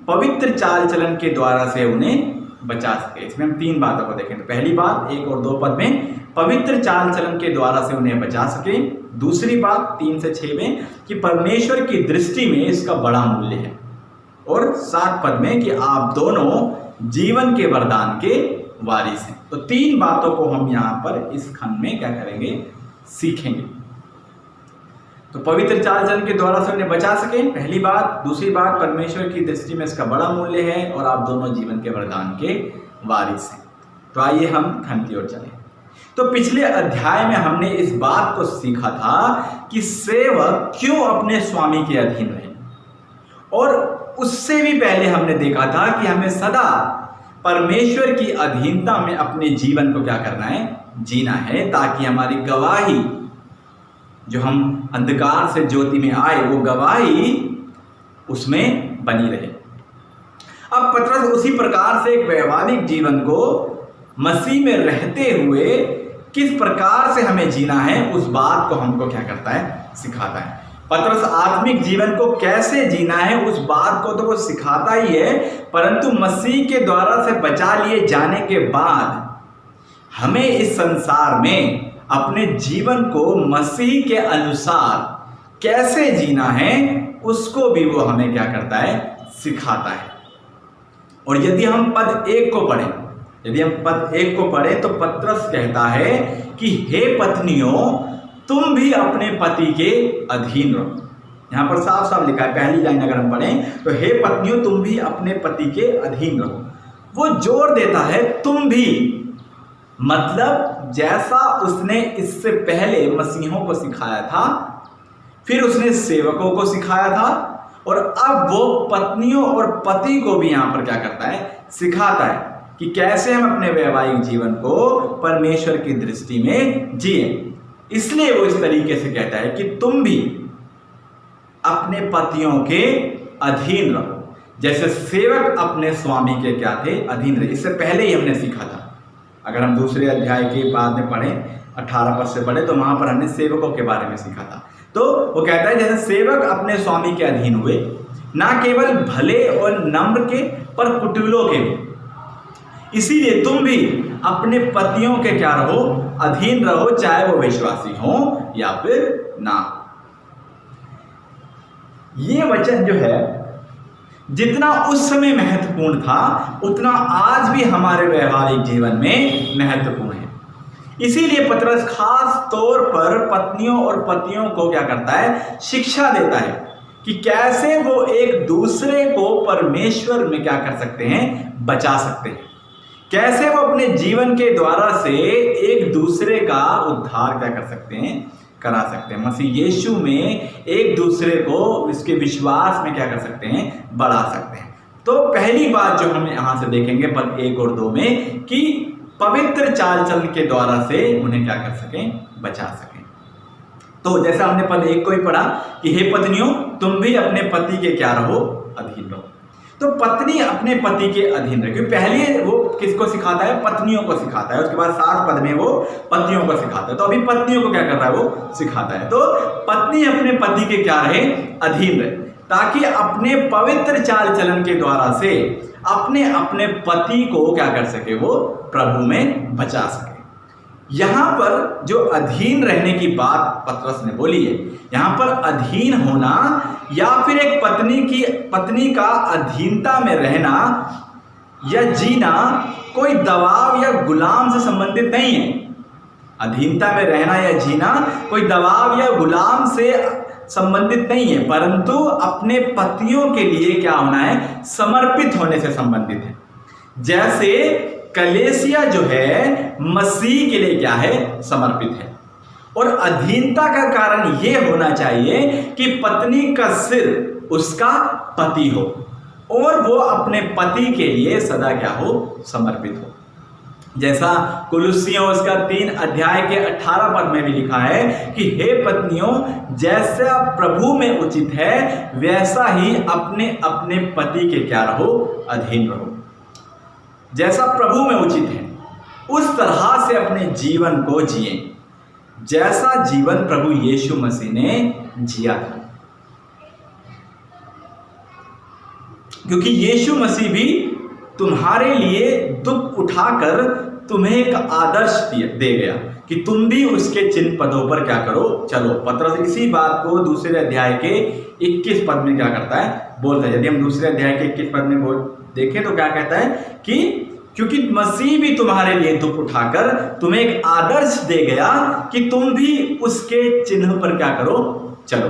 पवित्र चाल चलन के द्वारा से उन्हें बचा सके। इसमें हम 3 बातों को देखेंगे। पहली बात 1 और 2 पद में पवित्र चाल चलन के द्वारा से उन्हें बचा सके। दूसरी बात 3 से 6 में कि परमेश्वर की दृष्टि में इसका बड़ा मूल्य है। और 7 पद में कि आप दोनों जीवन के वरदान के वारिस हैं। तो 3 बातों को हम यहाँ पर इस खंड में क्या करेंगे, सीखेंगे। तो पवित्र चाल चलन के द्वारा से उन्हें बचा सके, पहली बात। दूसरी बात, परमेश्वर की दृष्टि में इसका बड़ा मूल्य है और आप दोनों जीवन के वरदान के वारिस हैं। तो आइए हम खंड की ओर चलें। तो पिछले अध्याय में हमने इस बात को सीखा था कि सेवक क्यों अपने स्वामी के अधीन रहे, और उससे भी पहले हमने देखा था कि हमें सदा परमेश्वर की अधीनता में अपने जीवन को क्या करना है, जीना है, ताकि हमारी गवाही जो हम अंधकार से ज्योति में आए वो गवाही उसमें बनी रहे। अब पत्रस उसी प्रकार से एक वैवाहिक जीवन को मसीह में रहते हुए किस प्रकार से हमें जीना है उस बात को हमको क्या करता है, सिखाता है। पत्रस आत्मिक जीवन को कैसे जीना है उस बात को तो वो सिखाता ही है, परंतु मसीह के द्वारा से बचा लिए जाने के बाद हमें इस संसार में अपने जीवन को मसीह के अनुसार कैसे जीना है उसको भी वो हमें क्या करता है, सिखाता है। और यदि हम पद 1 को पढ़ें तो पत्रस कहता है कि हे पत्नियों, तुम भी अपने पति के अधीन रहो। यहाँ पर साफ साफ लिखा है, पहली लाइन अगर हम पढ़ें तो हे पत्नियों तुम भी अपने पति के अधीन रहो। वो जोर देता है तुम भी, मतलब जैसा उसने इससे पहले मसीहों को सिखाया था, फिर उसने सेवकों को सिखाया था, और अब वो पत्नियों और पति को भी यहाँ पर क्या करता है, सिखाता है कि कैसे हम अपने वैवाहिक जीवन को परमेश्वर की दृष्टि में जिए। इसलिए वो इस तरीके से कहता है कि तुम भी अपने पतियों के अधीन रहो, जैसे सेवक अपने स्वामी के क्या थे, अधीन रहे। इससे पहले ही हमने सीखा था। अगर हम दूसरे अध्याय के बाद में पढ़ें, 18 पद से पढ़े, तो वहां पर हमने सेवकों के बारे में सीखा था। तो वो कहता है जैसे सेवक अपने स्वामी के अधीन हुए, ना केवल भले और नम्र के पर कुटिलों के भी। इसीलिए तुम भी अपने पतियों के क्या रहो, अधीन रहो, चाहे वो विश्वासी हो या फिर ना। ये वचन जो है जितना उस समय महत्वपूर्ण था उतना आज भी हमारे व्यवहारिक जीवन में महत्वपूर्ण है। इसीलिए पतरस खास तौर पर पत्नियों और पतियों को क्या करता है, शिक्षा देता है कि कैसे वो एक दूसरे को परमेश्वर में क्या कर सकते हैं, बचा सकते हैं, कैसे वो अपने जीवन के द्वारा से एक दूसरे का उद्धार क्या कर सकते हैं, करा सकते हैं। मसीह यीशु में एक दूसरे को इसके विश्वास में क्या कर सकते हैं, बढ़ा सकते हैं। तो पहली बात जो हम यहाँ से देखेंगे पद 1 और 2 में कि पवित्र चाल चलन के द्वारा से उन्हें क्या कर सकें, बचा सकें। तो जैसा हमने पद 1 को ही पढ़ा कि हे पत्नियों तुम भी अपने पति के क्या रहो, अधीन रहो। तो पत्नी अपने पति के अधीन रहे, क्योंकि पहले वो किसको सिखाता है, पत्नियों को सिखाता है, उसके बाद 7 पद में वो पतियों को सिखाता है। तो अभी पत्नियों को क्या कर रहा है, वो सिखाता है। तो पत्नी अपने पति के क्या रहे, अधीन रहे, ताकि अपने पवित्र चाल चलन के द्वारा से अपने अपने पति को क्या कर सके, वो प्रभु में बचा सके। यहां पर जो अधीन रहने की बात पतरस ने बोली है, यहां पर अधीन होना या फिर एक पत्नी का अधीनता में रहना या जीना कोई दबाव या गुलाम से संबंधित नहीं है। अधीनता में रहना या जीना कोई दबाव या गुलाम से संबंधित नहीं है, परंतु अपने पतियों के लिए क्या होना है, समर्पित होने से संबंधित है। जैसे कलीसिया जो है मसीह के लिए क्या है, समर्पित है। और अधीनता का कारण यह होना चाहिए कि पत्नी का सिर उसका पति हो और वो अपने पति के लिए सदा क्या हो, समर्पित हो। जैसा कुलुस्सियों उसका 3 अध्याय के 18 पद में भी लिखा है कि हे पत्नियों जैसा प्रभु में उचित है वैसा ही अपने अपने पति के क्या रहो, अधीन रहो। जैसा प्रभु में उचित है उस तरह से अपने जीवन को जिए, जैसा जीवन प्रभु यीशु मसीह ने जिया था। क्योंकि यीशु मसीह भी तुम्हारे लिए दुख उठाकर तुम्हें एक आदर्श दे गया कि तुम भी उसके चिन्ह पदों पर क्या करो, चलो। पतरस इसी बात को दूसरे अध्याय के 21 पद में क्या करता है, बोलता है। यदि हम दूसरे अध्याय के 21 पद में देखें तो क्या कहता है कि क्योंकि मसीह भी तुम्हारे लिए दुख उठाकर तुम्हें एक आदर्श दे गया कि तुम भी उसके चिन्ह पर क्या करो, चलो।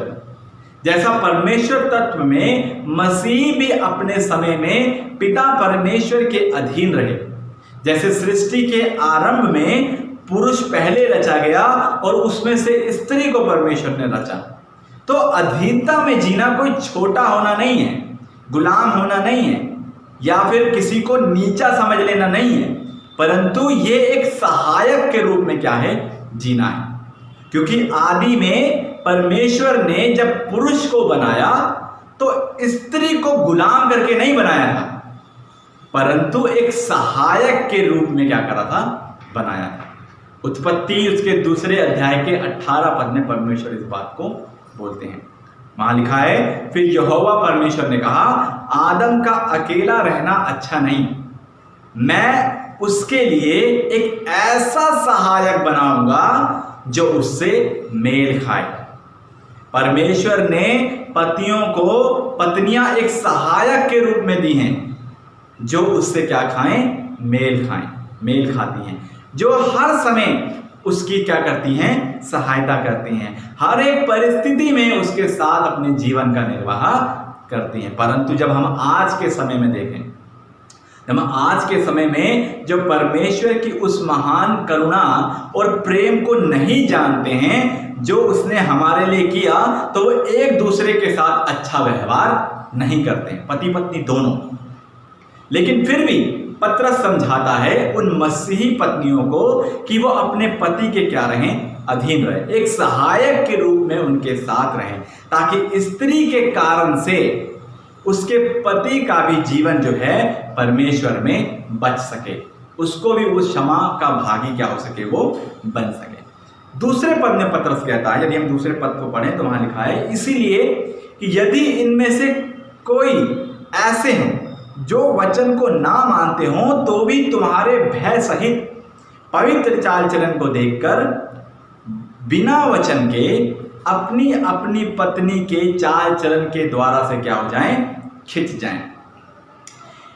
जैसा परमेश्वर तत्व में मसीह भी अपने समय में पिता परमेश्वर के अधीन रहे, जैसे सृष्टि के आरंभ में पुरुष पहले रचा गया और उसमें से स्त्री को परमेश्वर ने रचा। तो अधीनता में जीना कोई छोटा होना नहीं है, गुलाम होना नहीं है, या फिर किसी को नीचा समझ लेना नहीं है, परंतु ये एक सहायक के रूप में क्या है, जीना है। क्योंकि आदि में परमेश्वर ने जब पुरुष को बनाया तो स्त्री को गुलाम करके नहीं बनाया था, परंतु एक सहायक के रूप में क्या करा था, बनाया था। उत्पत्ति उसके दूसरे अध्याय के 18 पद में परमेश्वर इस बात को बोलते हैं। वहां लिखा है, फिर यहोवा परमेश्वर ने कहा आदम का अकेला रहना अच्छा नहीं, मैं उसके लिए एक ऐसा सहायक बनाऊंगा जो उससे मेल खाए। परमेश्वर ने पतियों को पत्नियां एक सहायक के रूप में दी हैं जो उससे क्या खाएं, मेल खाएं, मेल खाती हैं, जो हर समय उसकी क्या करती हैं, सहायता करती हैं, हर एक परिस्थिति में उसके साथ अपने जीवन का निर्वाह करती हैं। परंतु जब हम आज के समय में देखें, जब हम आज के समय में जो परमेश्वर की उस महान करुणा और प्रेम को नहीं जानते हैं जो उसने हमारे लिए किया, तो वो एक दूसरे के साथ अच्छा व्यवहार नहीं करते हैं, पति पत्नी दोनों। लेकिन फिर भी पतरस समझाता है उन मसीही पत्नियों को कि वो अपने पति के क्या रहें, अधीन रहे, एक सहायक के रूप में उनके साथ रहें, ताकि स्त्री के कारण से उसके पति का भी जीवन जो है परमेश्वर में बच सके, उसको भी उस क्षमा का भागी क्या हो सके, वो बन सके। दूसरे पद में पतरस कहता है, यदि हम दूसरे पद को पढ़ें तो वहां लिखा है, इसीलिए कि यदि इनमें से कोई ऐसे हों जो वचन को ना मानते हो तो भी तुम्हारे भय सहित पवित्र चाल चलन को देखकर बिना वचन के अपनी अपनी पत्नी के चाल चलन के द्वारा से क्या हो जाएं, खिंच जाएं।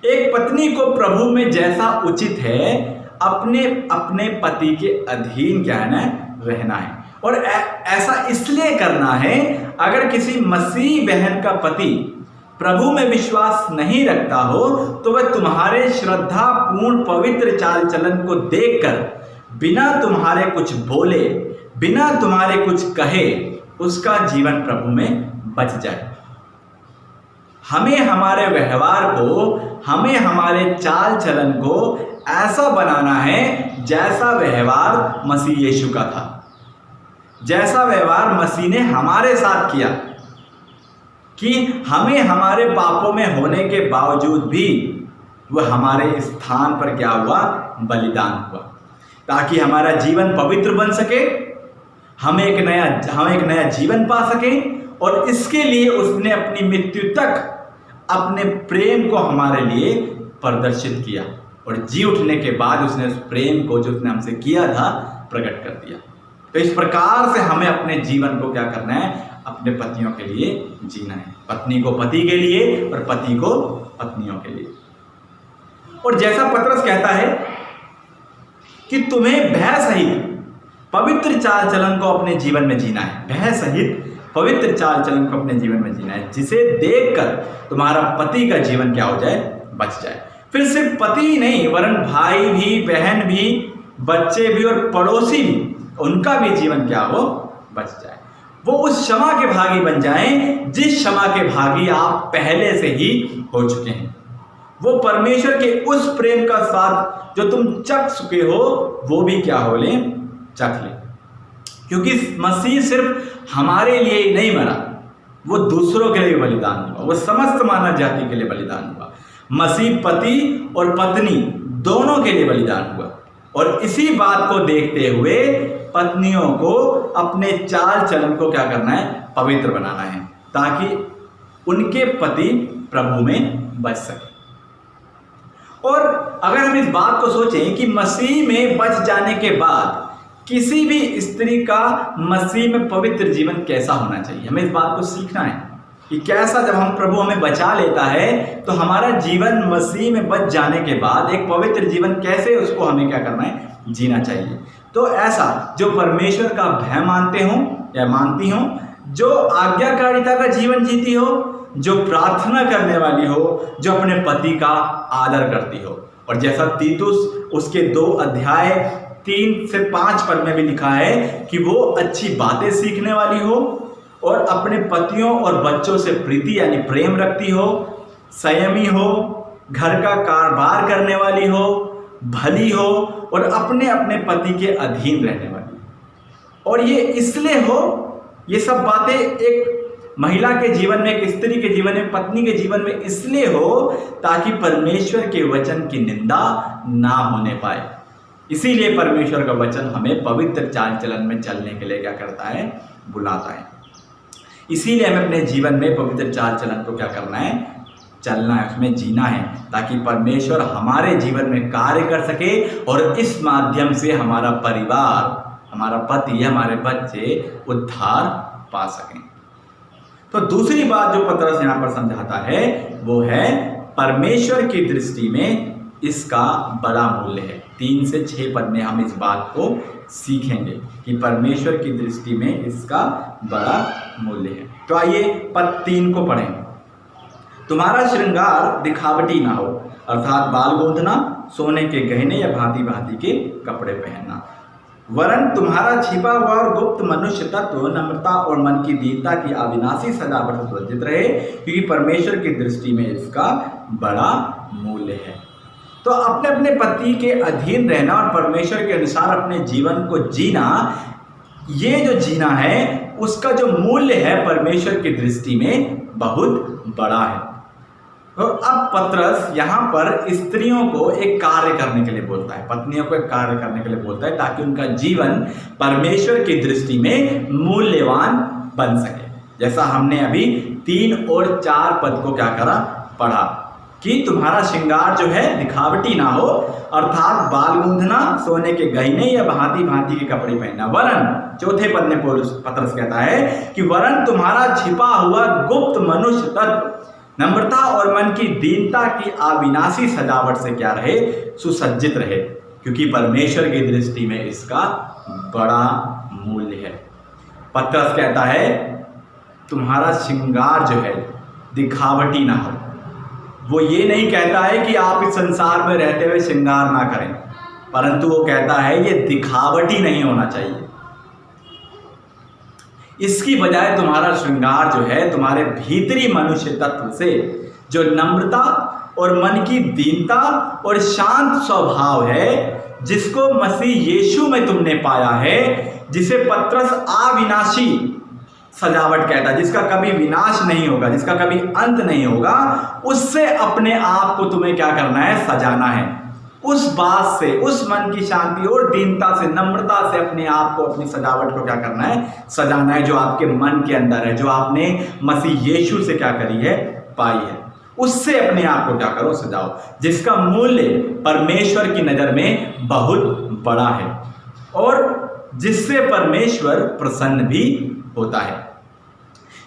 एक पत्नी को प्रभु में जैसा उचित है अपने अपने पति के अधीन क्या है ना, रहना है। और ऐसा इसलिए करना है, अगर किसी मसीह बहन का पति प्रभु में विश्वास नहीं रखता हो तो वह तुम्हारे श्रद्धा पूर्ण पवित्र चाल चलन को देखकर बिना तुम्हारे कुछ बोले, बिना तुम्हारे कुछ कहे उसका जीवन प्रभु में बच जाए। हमें हमारे व्यवहार को, हमें हमारे चाल चलन को ऐसा बनाना है जैसा व्यवहार मसीह यीशु का था, जैसा व्यवहार मसीह ने हमारे साथ किया, कि हमें हमारे पापों में होने के बावजूद भी वह हमारे स्थान पर क्या हुआ, बलिदान हुआ, ताकि हमारा जीवन पवित्र बन सके, हम एक नया जीवन पा सकें। और इसके लिए उसने अपनी मृत्यु तक अपने प्रेम को हमारे लिए प्रदर्शित किया, और जी उठने के बाद उसने उस प्रेम को जो उसने हमसे किया था प्रकट कर दिया। तो इस प्रकार से हमें अपने जीवन को क्या करना है, अपने पतियों के लिए जीना है, पत्नी को पति के लिए और पति को पत्नियों के लिए। और जैसा पतरस कहता है कि तुम्हें भय सहित पवित्र चाल चलन को अपने जीवन में जीना है, भय सहित पवित्र चाल चलन को अपने जीवन में जीना है, जिसे देखकर तुम्हारा पति का जीवन क्या हो जाए, बच जाए। फिर सिर्फ पति ही नहीं, वरन भाई भी, बहन भी, बच्चे भी और पड़ोसी भी, उनका भी जीवन क्या हो, बच जाए। वो उस क्षमा के भागी बन जाएं जिस क्षमा के भागी आप पहले से ही हो चुके हैं। वो परमेश्वर के उस प्रेम का स्वाद जो तुम चख चुके हो वो भी क्या हो ले, चख ले। क्योंकि मसीह सिर्फ हमारे लिए ही नहीं मरा, वो दूसरों के लिए बलिदान हुआ, वो समस्त मानव जाति के लिए बलिदान हुआ। मसीह पति और पत्नी दोनों के लिए बलिदान हुआ। और इसी बात को देखते हुए पत्नियों को अपने चाल चलन को क्या करना है, पवित्र बनाना है, ताकि उनके पति प्रभु में बच सके। और अगर हम इस बात को सोचें कि मसीह में बच जाने के बाद किसी भी स्त्री का मसीह में पवित्र जीवन कैसा होना चाहिए, हमें इस बात को सीखना है कि कैसा, जब हम प्रभु हमें बचा लेता है तो हमारा जीवन मसीह में बच जाने के बाद एक पवित्र जीवन कैसे, उसको हमें क्या करना है, जीना चाहिए। तो ऐसा जो परमेश्वर का भय मानते हो या मानती हो, जो आज्ञाकारिता का जीवन जीती हो, जो प्रार्थना करने वाली हो, जो अपने पति का आदर करती हो। और जैसा तीतुस उसके 2 अध्याय 3 से 5 पद में भी लिखा है कि वो अच्छी बातें सीखने वाली हो और अपने पतियों और बच्चों से प्रीति यानी प्रेम रखती हो, संयमी हो, घर का कारोबार करने वाली हो, भली हो और अपने अपने पति के अधीन रहने वाली। और ये इसलिए हो, ये सब बातें एक महिला के जीवन में, एक स्त्री के जीवन में, पत्नी के जीवन में इसलिए हो ताकि परमेश्वर के वचन की निंदा ना होने पाए। इसीलिए परमेश्वर का वचन हमें पवित्र चाल चलन में चलने के लिए क्या करता है, बुलाता है। इसीलिए हमें अपने जीवन में पवित्र चाल चलन को क्या करना है, चलना है, उसमें जीना है, ताकि परमेश्वर हमारे जीवन में कार्य कर सके और इस माध्यम से हमारा परिवार, हमारा पति, हमारे बच्चे उद्धार पा सकें। तो दूसरी बात जो पतरस यहाँ पर समझाता है वो है परमेश्वर की दृष्टि में इसका बड़ा मूल्य है। 3 से 6 पद में हम इस बात को सीखेंगे कि परमेश्वर की दृष्टि में इसका बड़ा मूल्य है। तो आइए पद 3 को पढ़ें। तुम्हारा श्रृंगार दिखावटी ना हो, अर्थात बाल गूंथना, सोने के गहने या भांति भांति के कपड़े पहनना, वरन तुम्हारा छिपा हुआ और गुप्त मनुष्य तत्व नम्रता और मन की दीनता की अविनाशी सजावट से सुसज्जित रहे, क्योंकि परमेश्वर की दृष्टि में इसका बड़ा मूल्य है। तो अपने अपने पति के अधीन रहना और परमेश्वर के अनुसार अपने जीवन को जीना, ये जो जीना है उसका जो मूल्य है परमेश्वर की दृष्टि में बहुत बड़ा है। तो अब पतरस यहाँ पर स्त्रियों को एक कार्य करने के लिए बोलता है, पत्नियों को एक कार्य करने के लिए बोलता है, ताकि उनका जीवन परमेश्वर की दृष्टि में मूल्यवान बन सके। जैसा हमने अभी 3 और 4 पद को क्या करा, पढ़ा। कि तुम्हारा श्रृंगार जो है दिखावटी ना हो, अर्थात बाल गूंथना, सोने के गहने या भांति भांति के कपड़े पहनना। वरन चौथे पद में पतरस कहता है कि वरन तुम्हारा छिपा हुआ गुप्त मनुष्य तत्व नम्रता और मन की दीनता की अविनाशी सजावट से क्या रहे, सुसज्जित रहे, क्योंकि परमेश्वर की दृष्टि में इसका बड़ा मूल्य है। पतरस कहता है तुम्हारा श्रृंगार जो है दिखावटी ना हो। वो ये नहीं कहता है कि आप इस संसार में रहते हुए श्रृंगार ना करें, परंतु वो कहता है ये दिखावटी नहीं होना चाहिए। इसकी बजाय तुम्हारा श्रृंगार जो है तुम्हारे भीतरी मनुष्य तत्व से, जो नम्रता और मन की दीनता और शांत स्वभाव है, जिसको मसीह यीशु में तुमने पाया है, जिसे पतरस अविनाशी सजावट कहता है, जिसका कभी विनाश नहीं होगा, जिसका कभी अंत नहीं होगा, उससे अपने आप को तुम्हें क्या करना है, सजाना है। उस बात से, उस मन की शांति और दीनता से, नम्रता से अपने आप को, अपनी सजावट को क्या करना है, सजाना है, जो आपके मन के अंदर है, जो आपने मसीह यीशु से क्या करी है, पाई है। उससे अपने आप को क्या करो, सजाओ, जिसका मूल्य परमेश्वर की नज़र में बहुत बड़ा है और जिससे परमेश्वर प्रसन्न भी होता है।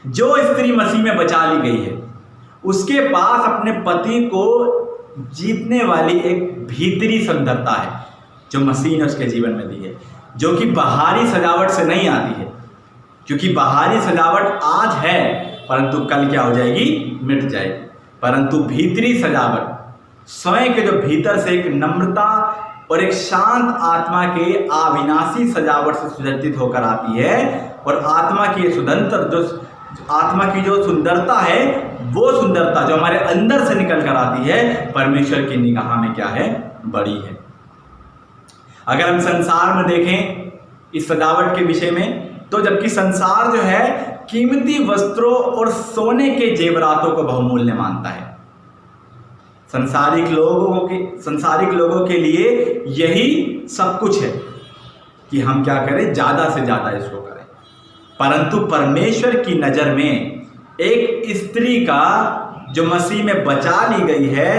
जो स्त्री मसीह में बचा ली गई है, उसके पास अपने पति को जीतने वाली एक भीतरी सुंदरता है जो मसीह ने उसके जीवन में दी है, जो कि बाहरी सजावट से नहीं आती है, क्योंकि बाहरी सजावट आज है परंतु कल क्या हो जाएगी, मिट जाएगी। परंतु भीतरी सजावट, स्वयं के जो भीतर से एक नम्रता और एक शांत आत्मा के अविनाशी सजावट से सुसज्जित होकर आती है, और आत्मा की आत्मा की जो सुंदरता है, वो सुंदरता जो हमारे अंदर से निकल कर आती है, परमेश्वर की निगाह में क्या है, बड़ी है। अगर हम संसार में देखें इस सजावट के विषय में, तो जबकि संसार जो है कीमती वस्त्रों और सोने के जेवरातों को बहुमूल्य मानता है, संसारिक लोगों के लिए यही सब कुछ है कि हम क्या करें, ज़्यादा से ज़्यादा इसको करें। परंतु परमेश्वर की नज़र में एक स्त्री का जो मसीह में बचा ली गई है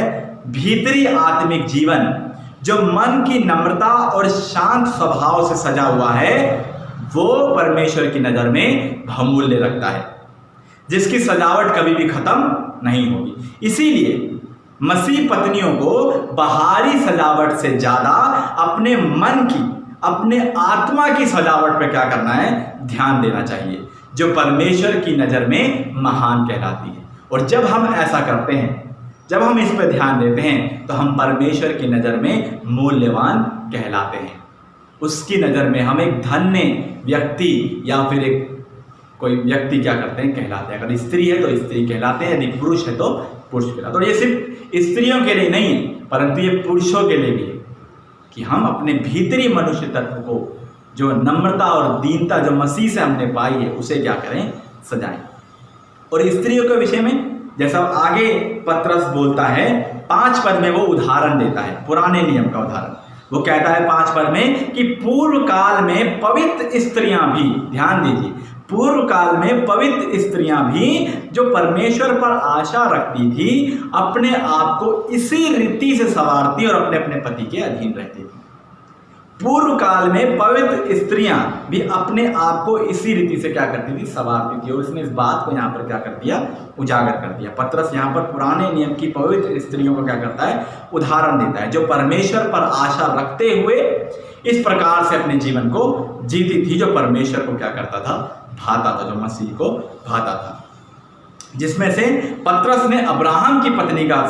भीतरी आत्मिक जीवन, जो मन की नम्रता और शांत स्वभाव से सजा हुआ है, वो परमेश्वर की नज़र में बहुमूल्य रखता है, जिसकी सजावट कभी भी खत्म नहीं होगी। इसीलिए मसीह पत्नियों को बाहरी सजावट से ज़्यादा अपने मन की, अपने आत्मा की सजावट पर क्या करना है, ध्यान देना चाहिए, जो परमेश्वर की नज़र में महान कहलाती है। और जब हम ऐसा करते हैं, जब हम इस पर ध्यान देते हैं, तो हम परमेश्वर की नज़र में मूल्यवान कहलाते हैं। उसकी नज़र में हम एक धन्य व्यक्ति या फिर एक कोई व्यक्ति क्या करते हैं, कहलाते हैं। अगर स्त्री है तो स्त्री कहलाते हैं, यदि पुरुष है तो पुरुष कहलाते हैं। और ये सिर्फ स्त्रियों के लिए नहीं है, परंतु ये पुरुषों के लिए भी है कि हम अपने भीतरी मनुष्य तत्व को, जो नम्रता और दीनता जो मसीह से हमने पाई है, उसे क्या करें, सजाएं। और स्त्रियों के विषय में जैसा आगे पतरस बोलता है, 5 पद में वो उदाहरण देता है, पुराने नियम का उदाहरण। वो कहता है 5 पद में कि पूर्व काल में पवित्र स्त्रियां भी, ध्यान दीजिए, पूर्व काल में पवित्र स्त्रियां भी जो परमेश्वर पर आशा रखती थी, अपने आप को इसी रीति से संवारती और अपने अपने पति के अधीन रहती थी। पूर्व काल में पवित्र स्त्रियां भी अपने आप को इसी रीति से क्या करती थी, संवारती थी। और उसने इस बात को यहाँ पर क्या कर दिया, उजागर कर दिया। पतरस यहाँ पर पुराने नियम की पवित्र स्त्रियों को क्या करता है, उदाहरण देता है, जो परमेश्वर पर आशा रखते हुए इस प्रकार से अपने जीवन को जीती थी, जो परमेश्वर को क्या करता था, भाता था, जो मसीह को भाता था। जिसमें से पतरस ने अब्राहम की पत्नी का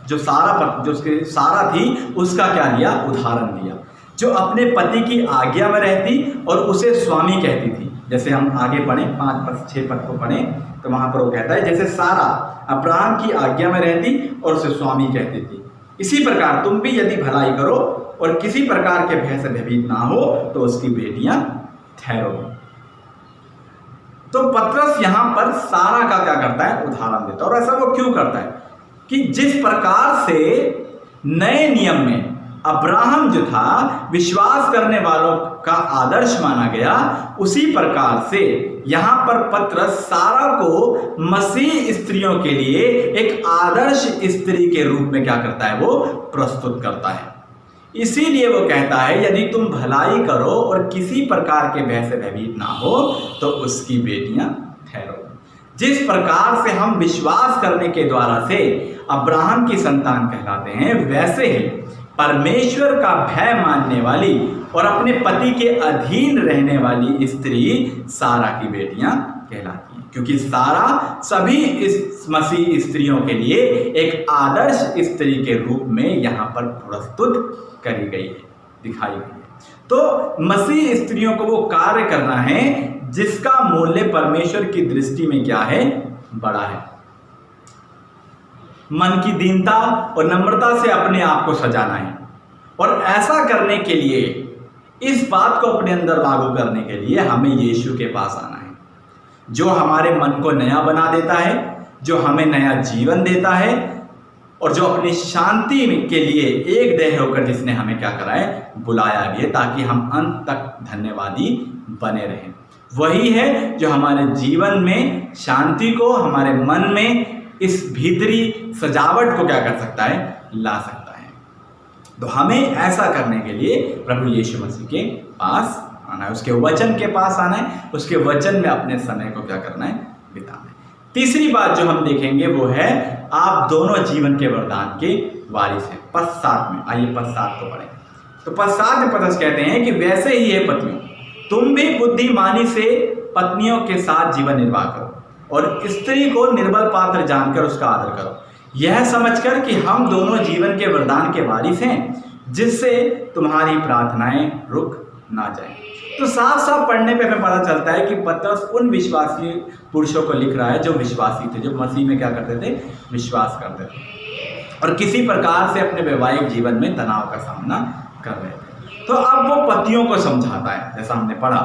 जो सारा थी, उसका क्या लिया, उदाहरण दिया, जो अपने पति की आज्ञा में रहती और उसे स्वामी कहती थी। जैसे हम आगे पढ़ें 5-6 पद को पढ़ें तो वहाँ पर वो कहता है, जैसे सारा अब्राहम की आज्ञा में रहती और उसे स्वामी कहती थी, इसी प्रकार तुम भी यदि भलाई करो और किसी प्रकार के भय से भयभीत ना हो तो उसकी बेटियां ठहरो। तो पतरस यहाँ पर सारा का क्या करता है, उदाहरण देता है। और ऐसा वो क्यों करता है कि जिस प्रकार से नए नियम में अब्राहम जो था विश्वास करने वालों का आदर्श माना गया, उसी प्रकार से यहाँ पर पत्रस सारा को मसीह स्त्रियों के लिए एक आदर्श स्त्री के रूप में क्या करता है, वो प्रस्तुत करता है। इसीलिए वो कहता है यदि तुम भलाई करो और किसी प्रकार के भय से भयभीत ना हो तो उसकी बेटियां ठहरो। जिस प्रकार से हम विश्वास करने के द्वारा से अब्राहम की संतान कहलाते हैं, वैसे ही परमेश्वर का भय मानने वाली और अपने पति के अधीन रहने वाली स्त्री सारा की बेटियां कहलाती हैं, क्योंकि सारा सभी इस मसीह स्त्रियों के लिए एक आदर्श स्त्री के रूप में यहाँ पर प्रस्तुत करी गई है, दिखाई गई है। तो मसीह स्त्रियों को वो कार्य करना है जिसका मूल्य परमेश्वर की दृष्टि में क्या है, बड़ा है। मन की दीनता और नम्रता से अपने आप को सजाना है, और ऐसा करने के लिए, इस बात को अपने अंदर लागू करने के लिए हमें यीशु के पास आना है, जो हमारे मन को नया बना देता है, जो हमें नया जीवन देता है, और जो अपनी शांति के लिए एक देह होकर जिसने हमें क्या करा है, बुलाया भी है, ताकि हम अंत तक धन्यवादी बने रहें। वही है जो हमारे जीवन में शांति को, हमारे मन में इस भीतरी सजावट को क्या कर सकता है, ला सकता है। तो हमें ऐसा करने के लिए प्रभु यीशु मसीह के पास आना है, उसके वचन के पास आना है, उसके वचन में अपने समय को क्या करना है, बिताना है। तीसरी बात जो हम देखेंगे वो है, आप दोनों जीवन के वरदान के वारिस हैं। पद 7 में, आइए पद 7 को पढ़ें। तो पद 7 में पत्रस कहते हैं कि वैसे ही है पत्नियों, तुम भी बुद्धिमानी से पत्नियों के साथ जीवन निर्वाह करो, और स्त्री को निर्बल पात्र जानकर उसका आदर करो, यह समझकर कि हम दोनों जीवन के वरदान के वारिस हैं, जिससे तुम्हारी प्रार्थनाएं रुक ना जाएं। तो साफ साफ पढ़ने पे हमें पता चलता है कि पत्रस उन विश्वासी पुरुषों को लिख रहा है जो विश्वासी थे, जो मसीह में क्या करते थे, विश्वास करते थे, और किसी प्रकार से अपने वैवाहिक जीवन में तनाव का सामना कर रहे थे। तो अब वो पतियों को समझाता है, जैसा हमने पढ़ा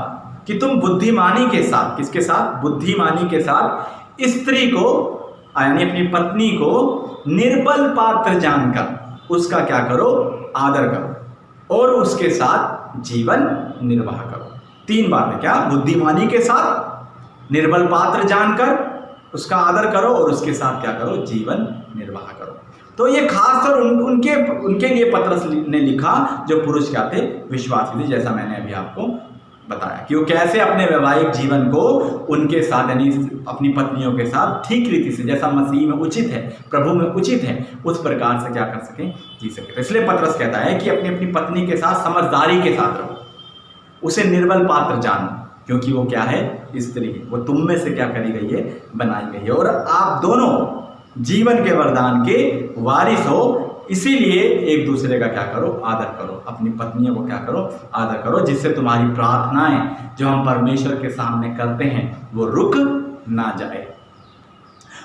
कि तुम बुद्धिमानी के साथ, किसके साथ, बुद्धिमानी के साथ स्त्री को, यानी अपनी पत्नी को निर्बल पात्र जानकर उसका क्या करो, आदर करो, और उसके साथ जीवन निर्वाह करो। 3 बातें, क्या, बुद्धिमानी के साथ, निर्बल पात्र जानकर उसका आदर करो, और उसके साथ क्या करो, जीवन निर्वाह करो। तो ये खास तौर उनके लिए पत्रस ने लिखा जो पुरुष क्या थे, विश्वासी थे, जैसा मैंने अभी आपको बताया कि वो कैसे अपने वैवाहिक जीवन को उनके साथ, यानी अपनी पत्नियों के साथ ठीक रीति से, जैसा मसीह में उचित है, प्रभु में उचित है, उस प्रकार से क्या कर सकें, जी सकें। तो इसलिए पत्रस कहता है कि अपनी पत्नी के साथ समझदारी के साथ रहो, उसे निर्बल पात्र जानो, क्योंकि वो क्या है, स्त्री है, वो तुम में से क्या करी गई है, बनाई गई है, और आप दोनों जीवन के वरदान के वारिस हो। इसीलिए एक दूसरे का क्या करो, आदर करो, अपनी पत्नियों को क्या करो, आदर करो, जिससे तुम्हारी प्रार्थनाएं जो हम परमेश्वर के सामने करते हैं वो रुक ना जाए।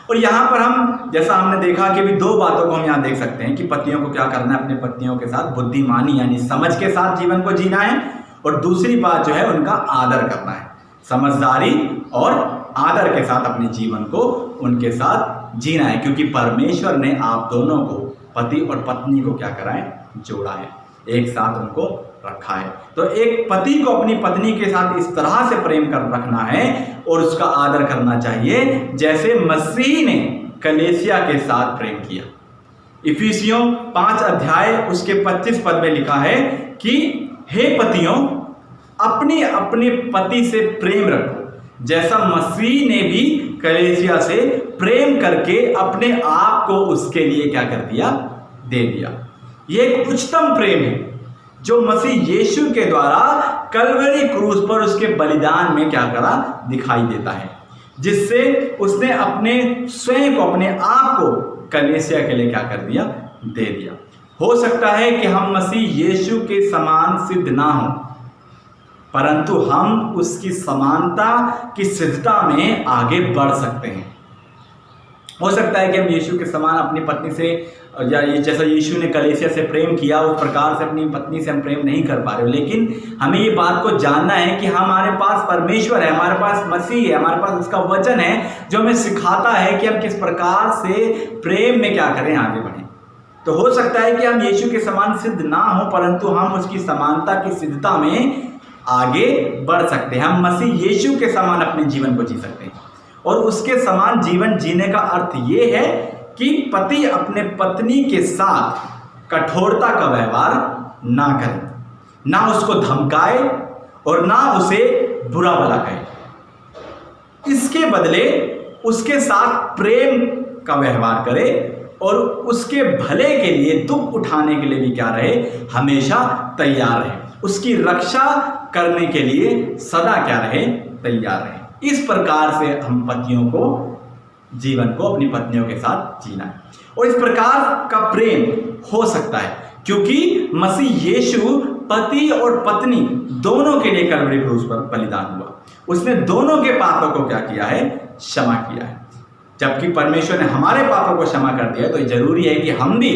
और यहाँ पर हम, जैसा हमने देखा कि भी 2 बातों को हम यहाँ देख सकते हैं कि पतियों को क्या करना है, अपने पत्नियों के साथ बुद्धिमानी यानी समझ के साथ जीवन को जीना है, और दूसरी बात जो है उनका आदर करना है, समझदारी और आदर के साथ अपने जीवन को उनके साथ जीना है, क्योंकि परमेश्वर ने आप दोनों को, पति और पत्नी को क्या करा है, जोड़ा है, एक साथ उनको रखा है। तो एक पति को अपनी पत्नी के साथ इस तरह से प्रेम कर रखना है और उसका आदर करना चाहिए जैसे मसीह ने कलीसिया के साथ प्रेम किया। इफिसियों 5 अध्याय उसके 25 पद में लिखा है कि हे पतियों, अपने अपने पति से प्रेम रखो, जैसा मसीह ने भी कलीसिया से प्रेम करके अपने आप को उसके लिए क्या कर दिया, दे दिया। ये एक उच्चतम प्रेम है जो मसीह यीशु के द्वारा कलवरी क्रूस पर उसके बलिदान में क्या करा, दिखाई देता है, जिससे उसने अपने स्वयं को, अपने आप को कलीसिया के लिए क्या कर दिया, दे दिया। हो सकता है कि हम मसीह यीशु के समान सिद्ध ना हो, परंतु हम उसकी समानता की सिद्धता में आगे बढ़ सकते हैं। हो सकता है कि हम यीशु के समान अपनी पत्नी से, या जैसा यीशु ने कलीसिया से प्रेम किया उस प्रकार से अपनी पत्नी से हम प्रेम नहीं कर पा रहे, लेकिन हमें ये बात को जानना है कि हमारे पास परमेश्वर है, हमारे पास मसीह है, हमारे पास उसका वचन है जो हमें सिखाता है कि हम किस प्रकार से प्रेम में क्या करें, आगे बढ़ें। तो हो सकता है कि हम यीशु के समान सिद्ध ना हो, परंतु हम उसकी समानता की सिद्धता में आगे बढ़ सकते हैं। हम मसीह यीशु के समान अपने जीवन को जी सकते हैं। और उसके समान जीवन जीने का अर्थ ये है कि पति अपने पत्नी के साथ कठोरता का व्यवहार ना करे, ना उसको धमकाए और ना उसे बुरा भला कहे। इसके बदले उसके साथ प्रेम का व्यवहार करे और उसके भले के लिए, दुख उठाने के लिए भी क्या रहे, हमेशा तैयार रहे। उसकी रक्षा करने के लिए सदा क्या रहे, तैयार रहे। इस प्रकार से हम पतियों को, जीवन को अपनी पत्नियों के साथ जीना है। और इस प्रकार का प्रेम हो सकता है क्योंकि मसीह यीशु पति और पत्नी दोनों के लिए कलवरी क्रूस पर बलिदान हुआ। उसने दोनों के पापों को क्या किया है, क्षमा किया है। जबकि परमेश्वर ने हमारे पापों को क्षमा कर दिया, तो जरूरी है कि हम भी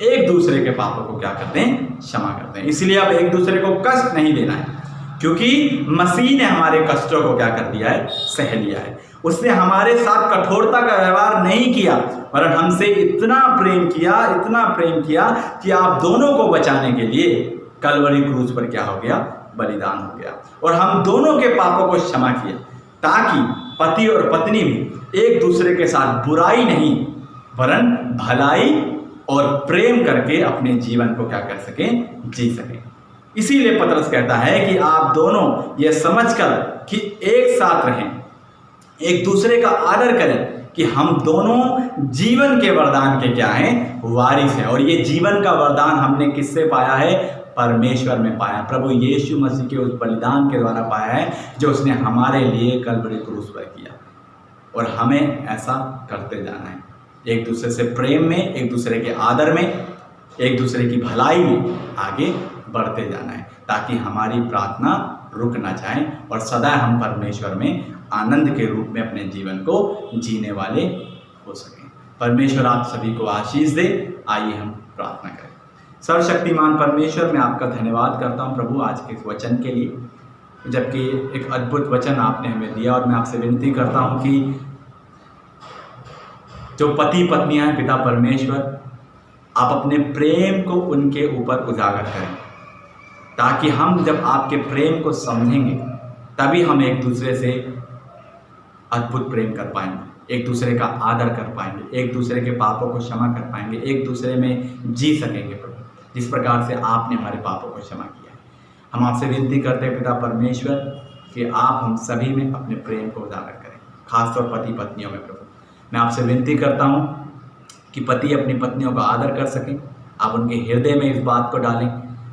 एक दूसरे के पापों को क्या करते हैं, क्षमा करते हैं। इसलिए अब एक दूसरे को कष्ट नहीं देना है, क्योंकि मसीह ने हमारे कष्टों को क्या कर दिया है, सह लिया है। उसने हमारे साथ कठोरता का व्यवहार नहीं किया, वरन हमसे इतना प्रेम किया, इतना प्रेम किया कि आप दोनों को बचाने के लिए कलवरी क्रूस पर क्या हो गया, बलिदान हो गया। और हम दोनों के पापों को क्षमा किया, ताकि पति और पत्नी भी एक दूसरे के साथ बुराई नहीं वरन भलाई और प्रेम करके अपने जीवन को क्या कर सकें, जी सकें। इसीलिए पतरस कहता है कि आप दोनों ये समझकर कि एक साथ रहें, एक दूसरे का आदर करें कि हम दोनों जीवन के वरदान के क्या हैं, वारिस हैं। और ये जीवन का वरदान हमने किससे पाया है, परमेश्वर में पाया, प्रभु यीशु मसीह के उस बलिदान के द्वारा पाया है जो उसने हमारे लिए कलवरी क्रूस पर किया। और हमें ऐसा करते जाना है, एक दूसरे से प्रेम में, एक दूसरे के आदर में, एक दूसरे की भलाई में आगे बढ़ते जाना है, ताकि हमारी प्रार्थना रुक ना जाए और सदा हम परमेश्वर में आनंद के रूप में अपने जीवन को जीने वाले हो सकें। परमेश्वर आप सभी को आशीष दे। आइए हम प्रार्थना करें। सर्वशक्तिमान परमेश्वर, मैं आपका धन्यवाद करता हूं प्रभु आज के इस वचन के लिए, जबकि एक अद्भुत वचन आपने हमें दिया। और मैं आपसे विनती करता हूं कि जो पति पत्नियां हैं, पिता परमेश्वर, आप अपने प्रेम को उनके ऊपर उजागर करें, ताकि हम जब आपके प्रेम को समझेंगे तभी हम एक दूसरे से अद्भुत प्रेम कर पाएंगे, एक दूसरे का आदर कर पाएंगे, एक दूसरे के पापों को क्षमा कर पाएंगे, एक दूसरे में जी सकेंगे प्रभु, जिस प्रकार से आपने हमारे पापों को क्षमा किया है। हम आपसे विनती करते हैं पिता परमेश्वर कि आप हम सभी में अपने प्रेम को उजागर करें, खासतौर पति पत्नियों में प्रभु। मैं आपसे विनती करता हूँ कि पति अपनी पत्नियों का आदर कर सकें, आप उनके हृदय में इस बात को डालें,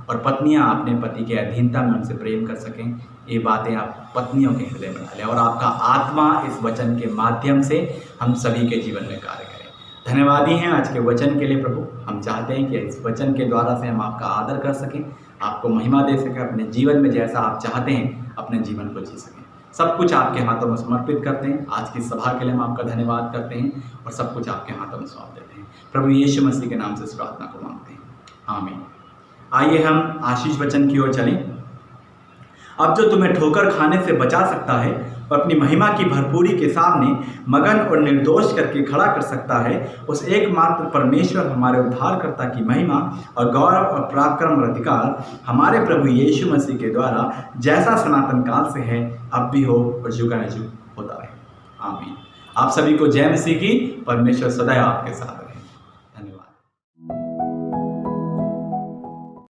और पत्नियां अपने पति के अधीनता में उनसे प्रेम कर सकें। ये बातें आप पत्नियों के हृदय में डालें और आपका आत्मा इस वचन के माध्यम से हम सभी के जीवन में कार्य करें। धन्यवादी हैं आज के वचन के लिए प्रभु। हम चाहते हैं कि इस वचन के द्वारा से हम आपका आदर कर सकें, आपको महिमा दे सकें, अपने जीवन में जैसा आप चाहते हैं अपने जीवन को जी सकें। सब कुछ आपके हाथों में समर्पित करते हैं। आज की सभा के लिए हम आपका धन्यवाद करते हैं और सब कुछ आपके हाथों में सौंप देते हैं। प्रभु यीशु मसीह के नाम से इस प्रार्थना को मांगते हैं, आमीन। आइए हम आशीष वचन की ओर चलें। अब जो तुम्हें ठोकर खाने से बचा सकता है और अपनी महिमा की भरपूरी के सामने मगन और निर्दोष करके खड़ा कर सकता है, उस एकमात्र परमेश्वर हमारे उद्धारकर्ता की महिमा और गौरव और पराक्रम और अधिकार हमारे प्रभु यीशु मसीह के द्वारा जैसा सनातन काल से है, अब भी हो और जुगानुजुग होता रहे, आमीन। आप सभी को जय मसीह की। परमेश्वर सदैव आपके साथ।